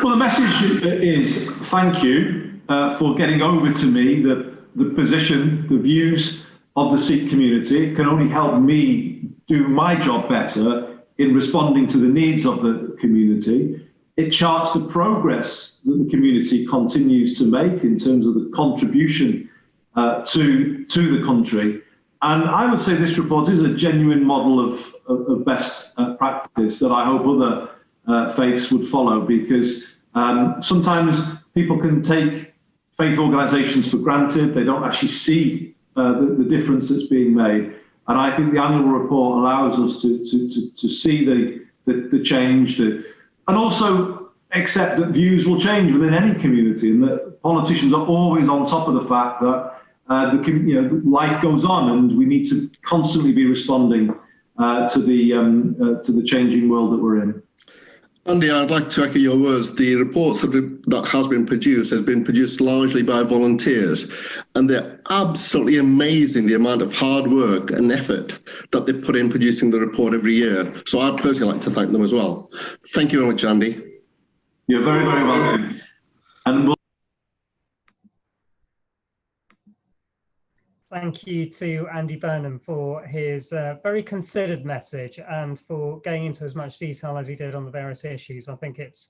Well, the message is thank you for getting over to me the position, the views of the Sikh community. It can only help me do my job better in responding to the needs of the community. it charts the progress that the community continues to make in terms of the contribution to the country. And I would say this report is a genuine model of best practice that I hope other faiths would follow, because sometimes people can take faith organisations for granted. They don't actually see the difference that's being made. And I think the annual report allows us to see the change, and also accept that views will change within any community, and that politicians are always on top of the fact that life goes on, and we need to constantly be responding to the changing world that we're in. Andy, I'd like to echo your words. The reports that has been produced largely by volunteers, and they're absolutely amazing, the amount of hard work and effort that they put in producing the report every year. So I'd personally like to thank them as well. Thank you very much, Andy. You're very, very welcome. And Thank you to Andy Burnham for his very considered message and for going into as much detail as he did on the various issues. I think it's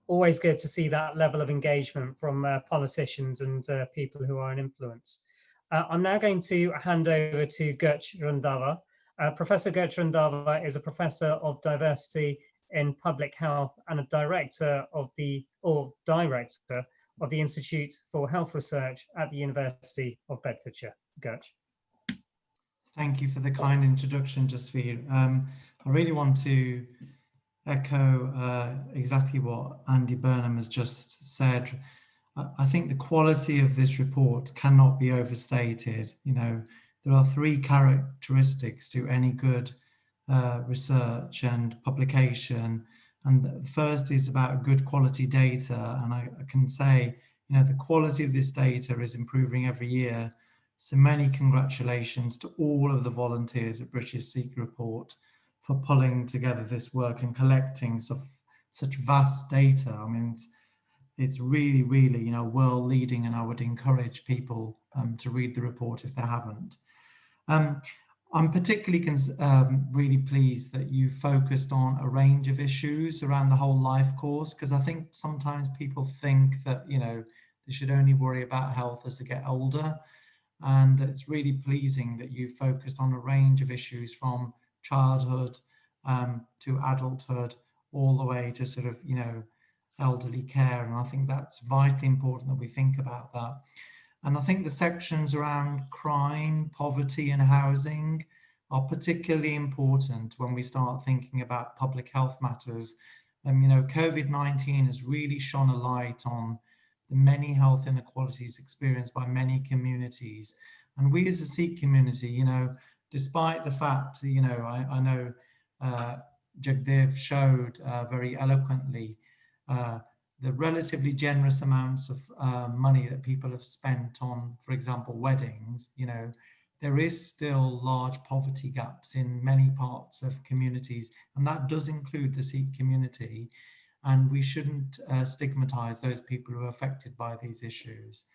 always good to see that level of engagement from politicians and people who are in influence. I'm now going to hand over to Gurch Randava. Professor Gurch Randava is a professor of diversity in public health and a director of the Institute for Health Research at the University of Bedfordshire. Gurch. Thank you for the kind introduction, Jasveer. I really want to echo exactly what Andy Burnham has just said. I think the quality of this report cannot be overstated. You know, there are three characteristics to any good research and publication. And the first is about good quality data. And I can say, you know, the quality of this data is improving every year. So many congratulations to all of the volunteers at British Sikh Report for pulling together this work and collecting such vast data. I mean, it's really, really, you know, world leading, and I would encourage people to read the report if they haven't. I'm particularly really pleased that you focused on a range of issues around the whole life course, because I think sometimes people think that, you know, they should only worry about health as they get older. And it's really pleasing that you focused on a range of issues from childhood to adulthood, all the way to sort of, you know, elderly care. And I think that's vitally important that we think about that. And I think the sections around crime, poverty and housing are particularly important when we start thinking about public health matters. You know, COVID-19 has really shone a light on the many health inequalities experienced by many communities. And we as a Sikh community, you know, despite the fact that, you know, I know Jagdev showed very eloquently the relatively generous amounts of money that people have spent on, for example, weddings, you know, there is still large poverty gaps in many parts of communities, and that does include the Sikh community. And we shouldn't stigmatize those people who are affected by these issues.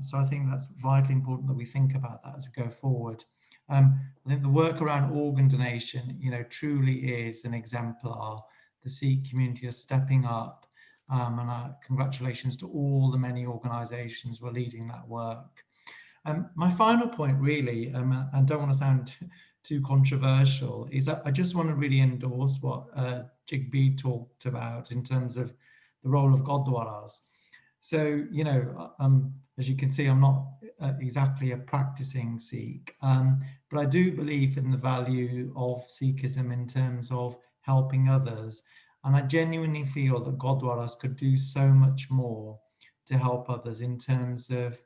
So I think that's vitally important that we think about that as we go forward. I think the work around organ donation, you know, truly is an exemplar. The Sikh community is stepping up, and congratulations to all the many organisations who are leading that work. My final point, really, and don't want to sound too controversial, is that I just want to really endorse what Jagdeep talked about in terms of the role of Gurdwaras. So, you know, as you can see, I'm not exactly a practicing Sikh, but I do believe in the value of Sikhism in terms of helping others. And I genuinely feel that Gurdwaras could do so much more to help others in terms of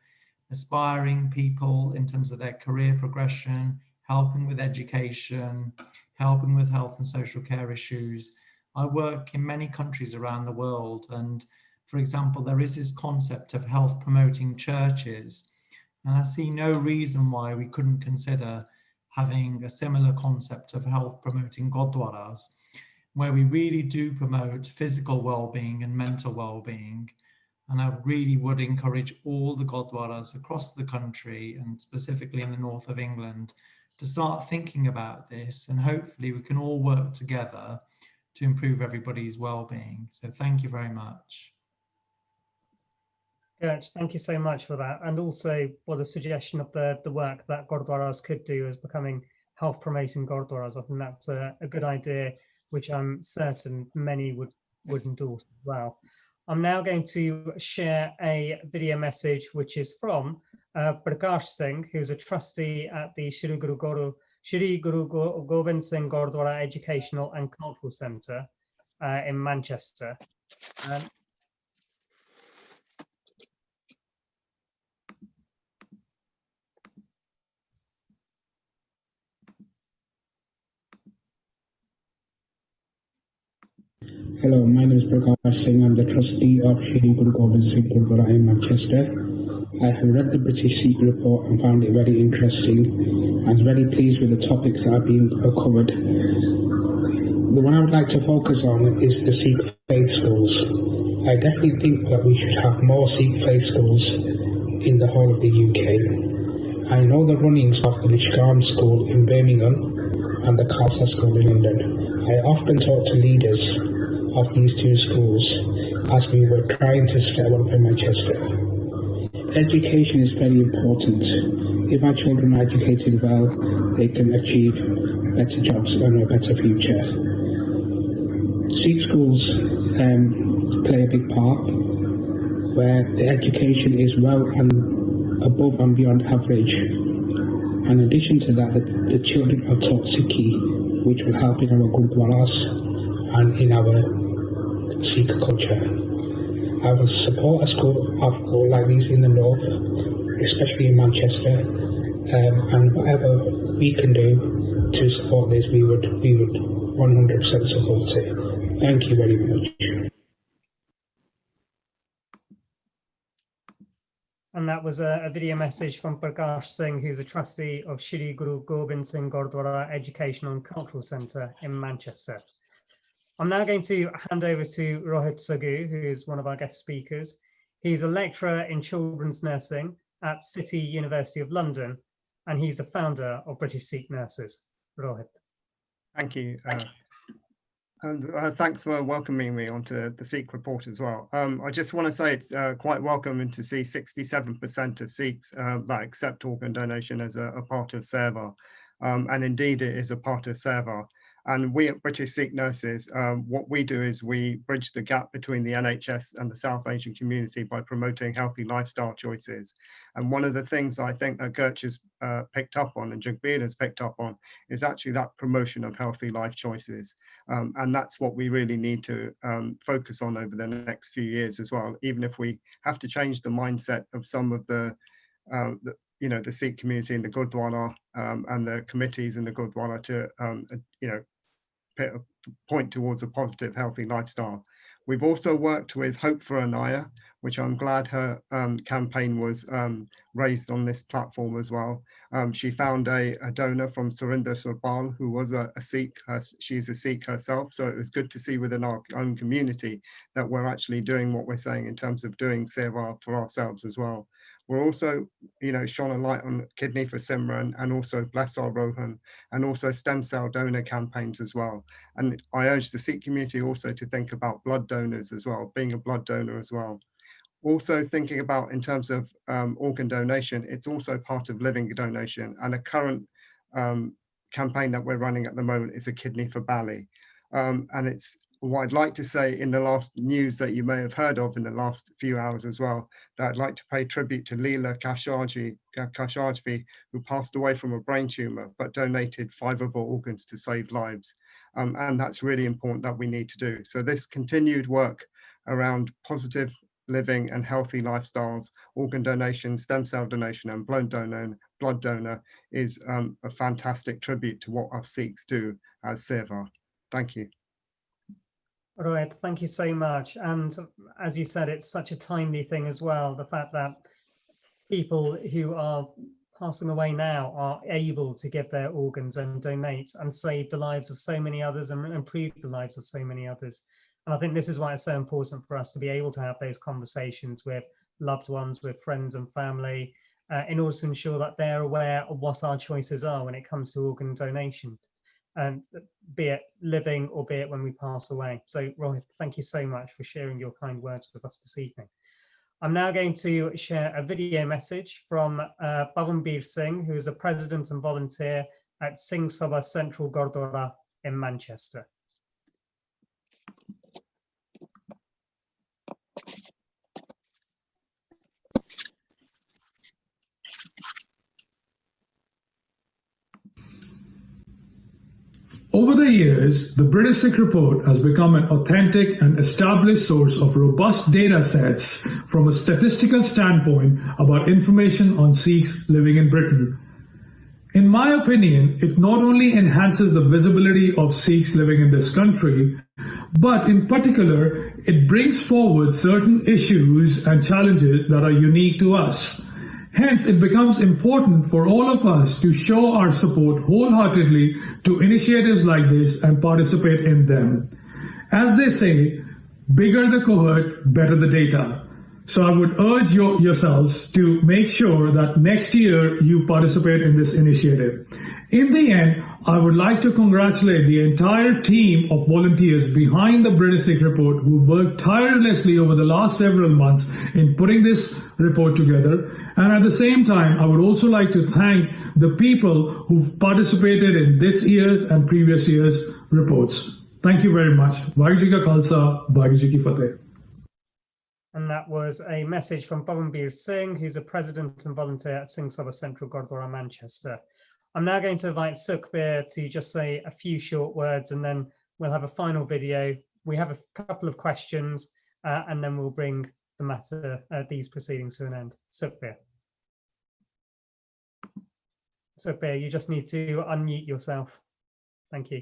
aspiring people, in terms of their career progression, helping with education, helping with health and social care issues. I work in many countries around the world, and for example, there is this concept of health promoting churches, and I see no reason why we couldn't consider having a similar concept of health promoting Gurdwaras, where we really do promote physical well-being and mental well-being. And I really would encourage all the Gurdwaras across the country, and specifically in the north of England, to start thinking about this, and hopefully we can all work together improve everybody's well-being. So thank you very much. Gerch, thank you so much for that, and also for the suggestion of the work that Gurdwaras could do as becoming health promoting Gurdwaras. I think that's a good idea, which I'm certain many would endorse as well. I'm now going to share a video message which is from Prakash Singh, who's a trustee at the Shri Guru Gobind Singh Gurdwara Educational and Cultural Centre in Manchester. Hello, my name is Prakash Singh. I'm the trustee of Shri Guru Gobind Singh Gurdwara in Manchester. I have read the British Sikh Report and found it very interesting. I'm very pleased with the topics that have been covered. The one I would like to focus on is the Sikh faith schools. I definitely think that we should have more Sikh faith schools in the whole of the UK. I know the runnings of the Nishkam School in Birmingham and the Khalsa School in London. I often talk to leaders of these two schools as we were trying to set one up in Manchester. Education is very important. If our children are educated well, they can achieve better jobs and a better future. Sikh schools play a big part where the education is well and above and beyond average. In addition to that, the children are taught Sikhi, which will help in our Gurdwaras and in our Sikh culture. I will support a school like these in the north, especially in Manchester, and whatever we can do to support this, we would 100% support it. Thank you very much. And that was a video message from Prakash Singh, who's a trustee of Shri Guru Gobind Singh Gurdwara Educational and Cultural Centre in Manchester. I'm now going to hand over to Rohit Sagu, who is one of our guest speakers. He's a lecturer in children's nursing at City University of London, and he's the founder of British Sikh Nurses. Rohit. Thank you. And thanks for welcoming me onto the Sikh Report as well. I just want to say it's quite welcoming to see 67% of Sikhs that accept organ donation as a part of Seva. And indeed, it is a part of Seva. And we at British Sikh Nurses, what we do is we bridge the gap between the NHS and the South Asian community by promoting healthy lifestyle choices. And one of the things I think that Gerch has picked up on and Jagbir has picked up on is actually that promotion of healthy life choices. And that's what we really need to focus on over the next few years as well, even if we have to change the mindset of some of the Sikh community in the Gurdwara and the committees in the Gurdwara to, point towards a positive, healthy lifestyle. We've also worked with Hope for Anaya, which I'm glad her campaign was raised on this platform as well. She found a donor from Surinder Surbal, who was a Sikh. She's a Sikh herself, so it was good to see within our own community that we're actually doing what we're saying in terms of doing seva for ourselves as well. We're also, shone a light on Kidney for Simran and also Bless Our Rohan and also stem cell donor campaigns as well. And I urge the Sikh community also to think about blood donors as well, being a blood donor as well. Also thinking about in terms of organ donation, it's also part of living donation. And a current campaign that we're running at the moment is a Kidney for Bali. And it's what I'd like to say in the last news that you may have heard of in the last few hours as well, that I'd like to pay tribute to Leela Kashajvi, who passed away from a brain tumor, but donated 5 of her organs to save lives. And that's really important that we need to do. So this continued work around positive living and healthy lifestyles, organ donation, stem cell donation, and blood donor is a fantastic tribute to what us Sikhs do as Seva. Thank you. Right, thank you so much. And as you said, it's such a timely thing as well, the fact that people who are passing away now are able to give their organs and donate and save the lives of so many others and improve the lives of so many others. And I think this is why it's so important for us to be able to have those conversations with loved ones, with friends and family, in order to ensure that they're aware of what our choices are when it comes to organ donation. and be it living or be it when we pass away. So Rohit, thank you so much for sharing your kind words with us this evening. I'm now going to share a video message from Pavanbir Singh, who is a president and volunteer at Singh Sabha Central Gurdwara in Manchester. Over the years, the British Sikh Report has become an authentic and established source of robust data sets from a statistical standpoint about information on Sikhs living in Britain. In my opinion, it not only enhances the visibility of Sikhs living in this country, but in particular, it brings forward certain issues and challenges that are unique to us. Hence, it becomes important for all of us to show our support wholeheartedly to initiatives like this and participate in them. As they say, bigger the cohort, better the data. So I would urge yourselves to make sure that next year you participate in this initiative. In the end, I would like to congratulate the entire team of volunteers behind the British Sikh Report who worked tirelessly over the last several months in putting this report together. And at the same time, I would also like to thank the people who've participated in this year's and previous year's reports. Thank you very much. Waheguru Ji Ka Khalsa, Waheguru Ji Ki Fateh. And that was a message from Pavanbir Singh, who's a president and volunteer at Singh Sabha Central Gurdwara, Manchester. I'm now going to invite Sukhbir to just say a few short words, and then we'll have a final video. We have a couple of questions, and then we'll bring the matter, these proceedings to an end. Sukhbir. Sukhbir, you just need to unmute yourself. Thank you.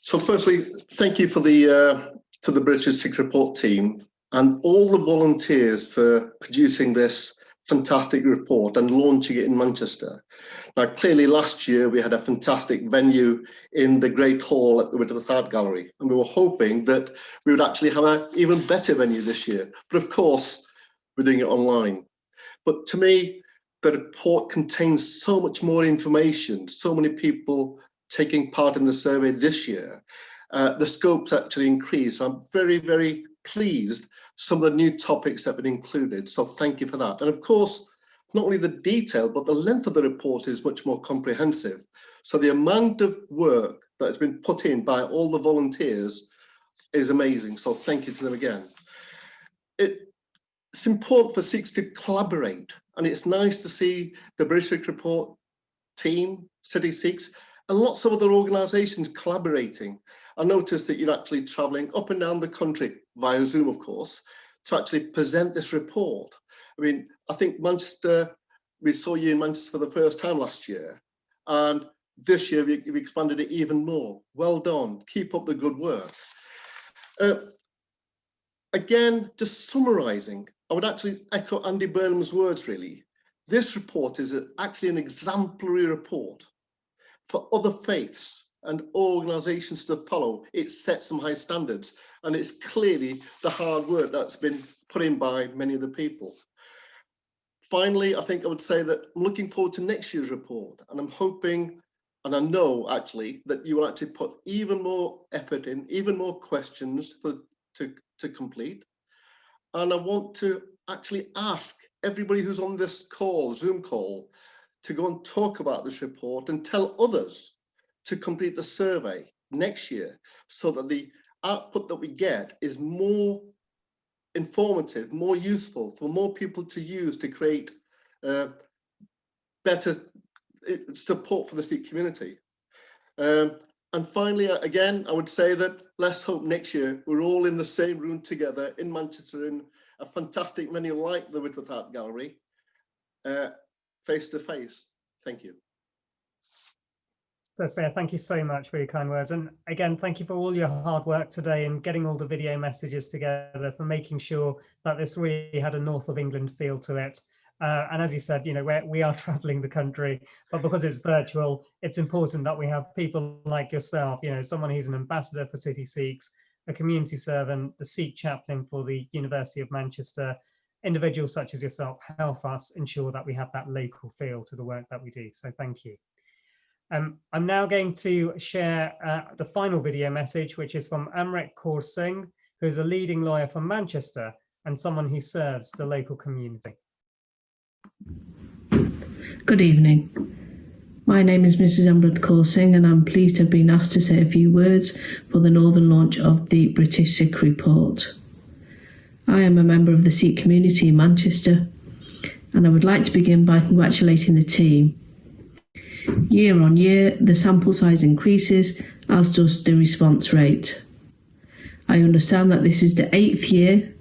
So firstly, thank you for the to the British Sikh Report team and all the volunteers for producing this fantastic report and launching it in Manchester. Now, clearly last year we had a fantastic venue in the Great Hall at the Whitworth Art Gallery, and we were hoping that we would actually have an even better venue this year. But of course, we're doing it online. But to me, the report contains so much more information, so many people taking part in the survey this year. The scope's actually increased. I'm very, very pleased some of the new topics that have been included. So thank you for that. And of course, not only the detail, but the length of the report is much more comprehensive. So the amount of work that has been put in by all the volunteers is amazing. So thank you to them again. It's important for Sikhs to collaborate. And it's nice to see the British Sikh Report team, City Sikhs, and lots of other organisations collaborating. I noticed that you're actually travelling up and down the country via Zoom, of course, to actually present this report. I mean, I think Manchester, we saw you in Manchester for the first time last year, and this year you've expanded it even more. Well done. Keep up the good work. Again, just summarising, I would actually echo Andy Burnham's words, really. This report is actually an exemplary report for other faiths and organisations to follow. It sets some high standards, and it's clearly the hard work that's been put in by many of the people. Finally, I think I would say that I'm looking forward to next year's report, and I'm hoping, and I know actually, that you will actually put even more effort in, even more questions to complete. And I want to actually ask everybody who's on this call, Zoom call, to go and talk about this report and tell others to complete the survey next year, so that the output that we get is more informative, more useful for more people to use to create better support for the Sikh community. And finally, again, I would say that let's hope next year we're all in the same room together in Manchester in a fantastic venue like the Whitworth Art Gallery, face to face. Thank you. So fair. Thank you so much for your kind words. And again, thank you for all your hard work today and getting all the video messages together, for making sure that this really had a north of England feel to it. And as you said, you know, we are traveling the country, but because it's virtual, it's important that we have people like yourself, you know, someone who's an ambassador for City Sikhs, a community servant, the Sikh chaplain for the University of Manchester, individuals such as yourself help us ensure that we have that local feel to the work that we do. So thank you. I'm now going to share the final video message, which is from Amrit Kaur Singh, who is a leading lawyer from Manchester and someone who serves the local community. Good evening. My name is Mrs. Amrit Kaur Singh, and I'm pleased to have been asked to say a few words for the Northern launch of the British Sikh Report. I am a member of the Sikh community in Manchester, and I would like to begin by congratulating the team. Year on year, the sample size increases, as does the response rate. I understand that this is the 8th year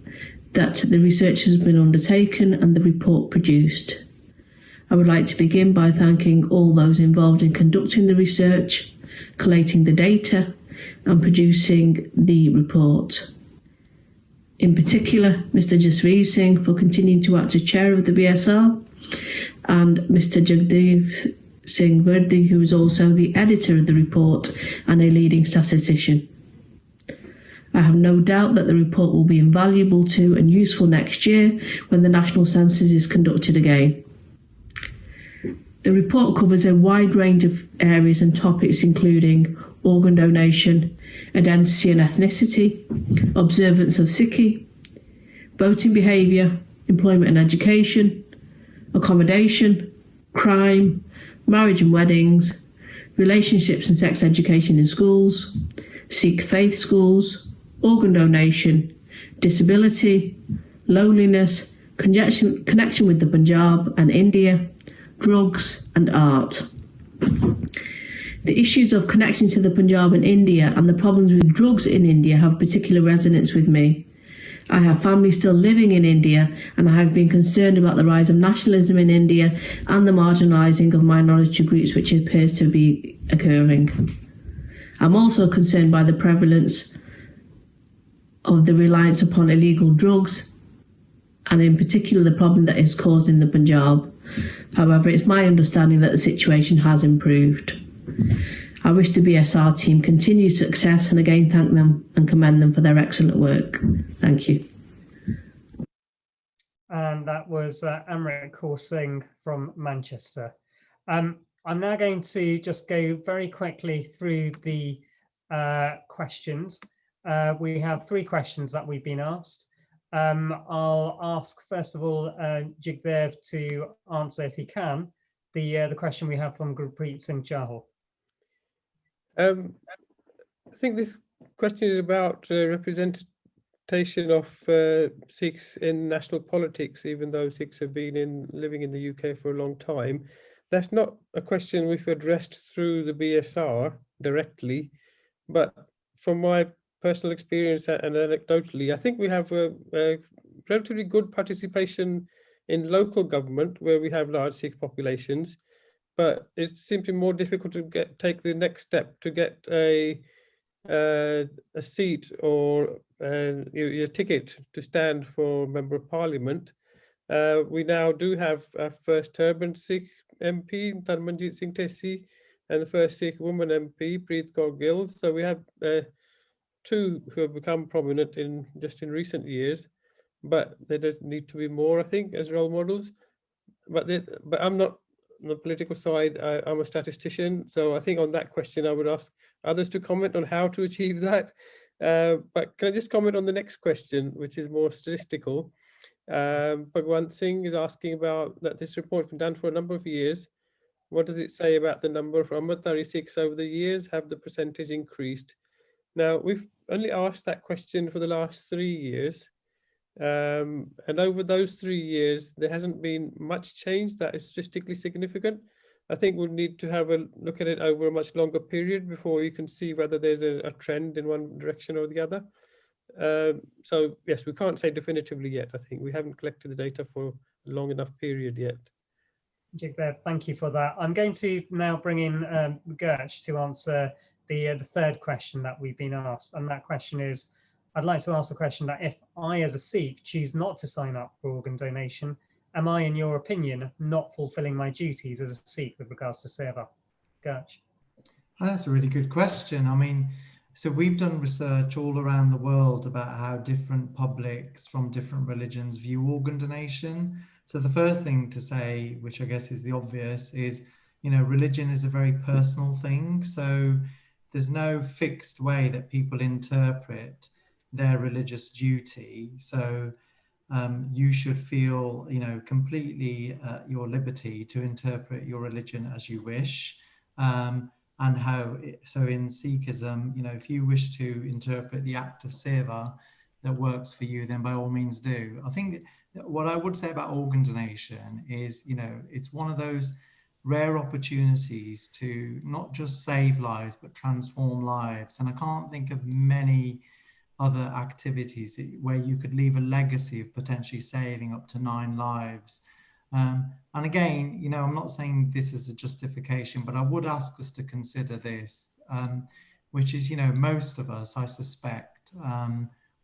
that the research has been undertaken and the report produced. I would like to begin by thanking all those involved in conducting the research, collating the data, and producing the report. In particular, Mr. Jasveer Singh for continuing to act as chair of the BSR, and Mr. Jagdeep Singh Verdi, who is also the editor of the report and a leading statistician. I have no doubt that the report will be invaluable to and useful next year when the national census is conducted again. The report covers a wide range of areas and topics, including organ donation, identity and ethnicity, observance of Sikhi, voting behaviour, employment and education, accommodation, crime, marriage and weddings, relationships and sex education in schools, Sikh faith schools, organ donation, disability, loneliness, connection with the Punjab and India, drugs and art. The issues of connection to the Punjab and India and the problems with drugs in India have particular resonance with me. I have family still living in India, and I have been concerned about the rise of nationalism in India and the marginalising of minority groups which appears to be occurring. I'm also concerned by the prevalence of the reliance upon illegal drugs, and in particular the problem that is caused in the Punjab. However, it's my understanding that the situation has improved. I wish the BSR team continued success and again thank them and commend them for their excellent work. Thank you. And that was Amrit Kaur Singh from Manchester. I'm now going to just go very quickly through the questions. We have 3 questions that we've been asked. I'll ask, first of all, Jagdev to answer, if he can, the question we have from Gurpreet Singh Chahal. I think this question is about representation of Sikhs in national politics, even though Sikhs have been living in the UK for a long time. That's not a question we've addressed through the BSR directly, but from my personal experience and anecdotally, I think we have a relatively good participation in local government where we have large Sikh populations, but it's simply more difficult to take the next step to get a seat or your ticket to stand for Member of Parliament. We now do have our first turban Sikh MP, Tarmanjit Singh Tesi, and the first Sikh woman MP, Preet Kaur Gill. So we have 2 who have become prominent in recent years, but there does need to be more, I think, as role models. But I'm not on the political side. I'm a statistician, so I think on that question I would ask others to comment on how to achieve that. But can I just comment on the next question, which is more statistical? Bhagwant Singh is asking about that this report has been done for a number of years. What does it say about the number of Amritdhari Sikhs over the years? Have the percentage increased? Now, we've only asked that question for the last 3 years. And over those 3 years, there hasn't been much change that is statistically significant. I think we'll need to have a look at it over a much longer period before you can see whether there's a trend in one direction or the other. So yes, we can't say definitively yet. I think we haven't collected the data for a long enough period yet. Jagdev, thank you for that. I'm going to now bring in Gersh to answer the 3rd question that we've been asked. And that question is, I'd like to ask the question that if I, as a Sikh, choose not to sign up for organ donation, am I, in your opinion, not fulfilling my duties as a Sikh with regards to seva? Gersh. That's a really good question. I mean, So we've done research all around the world about how different publics from different religions view organ donation. So the first thing to say, which I guess is the obvious, is, you know, religion is a very personal thing. So there's no fixed way that people interpret their religious duty. So you should feel, you know, completely your liberty to interpret your religion as you wish. And how, so in Sikhism, you know, if you wish to interpret the act of seva that works for you, then by all means do. I think what I would say about organ donation is, you know, it's one of those rare opportunities to not just save lives, but transform lives. And I can't think of many other activities where you could leave a legacy of potentially saving up to 9 lives. And again, you know, I'm not saying this is a justification, but I would ask us to consider this, which is, you know, most of us, I suspect,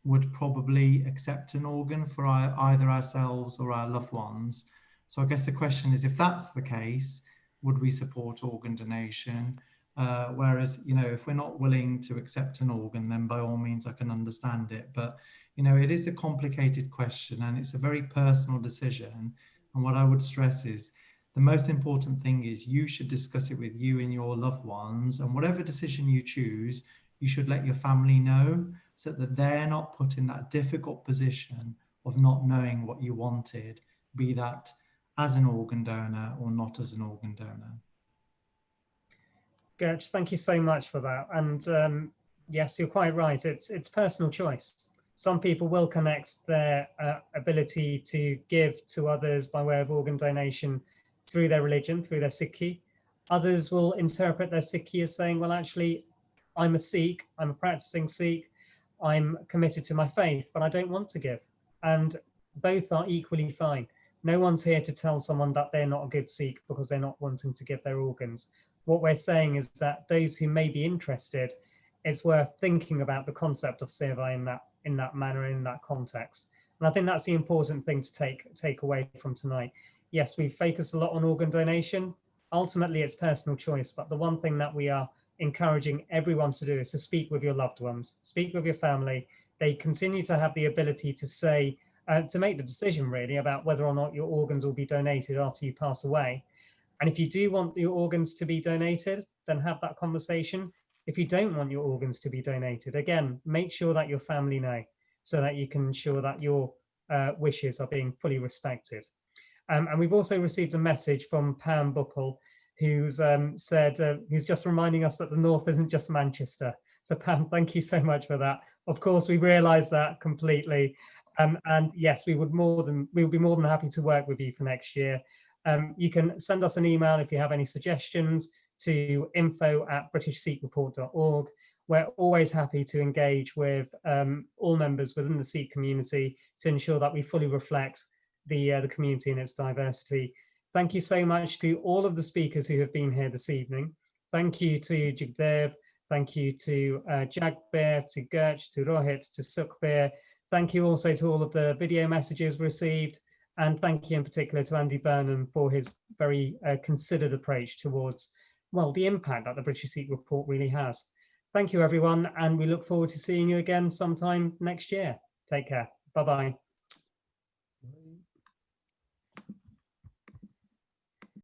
would probably accept an organ for either ourselves or our loved ones. So I guess the question is, if that's the case, would we support organ donation? Whereas, you know, if we're not willing to accept an organ, then by all means, I can understand it. But, you know, it is a complicated question and it's a very personal decision. And what I would stress is the most important thing is you should discuss it with you and your loved ones, and whatever decision you choose, you should let your family know so that they're not put in that difficult position of not knowing what you wanted, be that as an organ donor or not as an organ donor. Gertch, thank you so much for that. And yes, you're quite right. It's personal choice. Some people will connect their ability to give to others by way of organ donation through their religion, through their Sikhi. Others will interpret their Sikhi as saying, well, actually, I'm a Sikh, I'm a practicing Sikh, I'm committed to my faith, but I don't want to give. And both are equally fine. No one's here to tell someone that they're not a good Sikh because they're not wanting to give their organs. What we're saying is that those who may be interested, it's worth thinking about the concept of seva in that manner, in that context. And I think that's the important thing to take away from tonight. Yes, we've focused a lot on organ donation. Ultimately, it's personal choice, but the one thing that we are encouraging everyone to do is to speak with your loved ones, speak with your family. They continue to have the ability to say, to make the decision really about whether or not your organs will be donated after you pass away. And if you do want your organs to be donated, then have that conversation. If you don't want your organs to be donated, again, make sure that your family know so that you can ensure that your wishes are being fully respected. And we've also received a message from Pam Buckle, who's said, who's just reminding us that the North isn't just Manchester. So Pam, thank you so much for that. Of course, we realise that completely. And yes, we would be more than happy to work with you for next year. You can send us an email if you have any suggestions to info@britishsikhreport.org. We're always happy to engage with all members within the Sikh community to ensure that we fully reflect the community and its diversity. Thank you so much to all of the speakers who have been here this evening. Thank you to Jagdev, thank you to Jagbir, to Gertch, to Rohit, to Sukhbir. Thank you also to all of the video messages received. And thank you in particular to Andy Burnham for his very considered approach towards, well, the impact that the British Sikh Report really has. Thank you, everyone. And we look forward to seeing you again sometime next year. Take care. Bye-bye.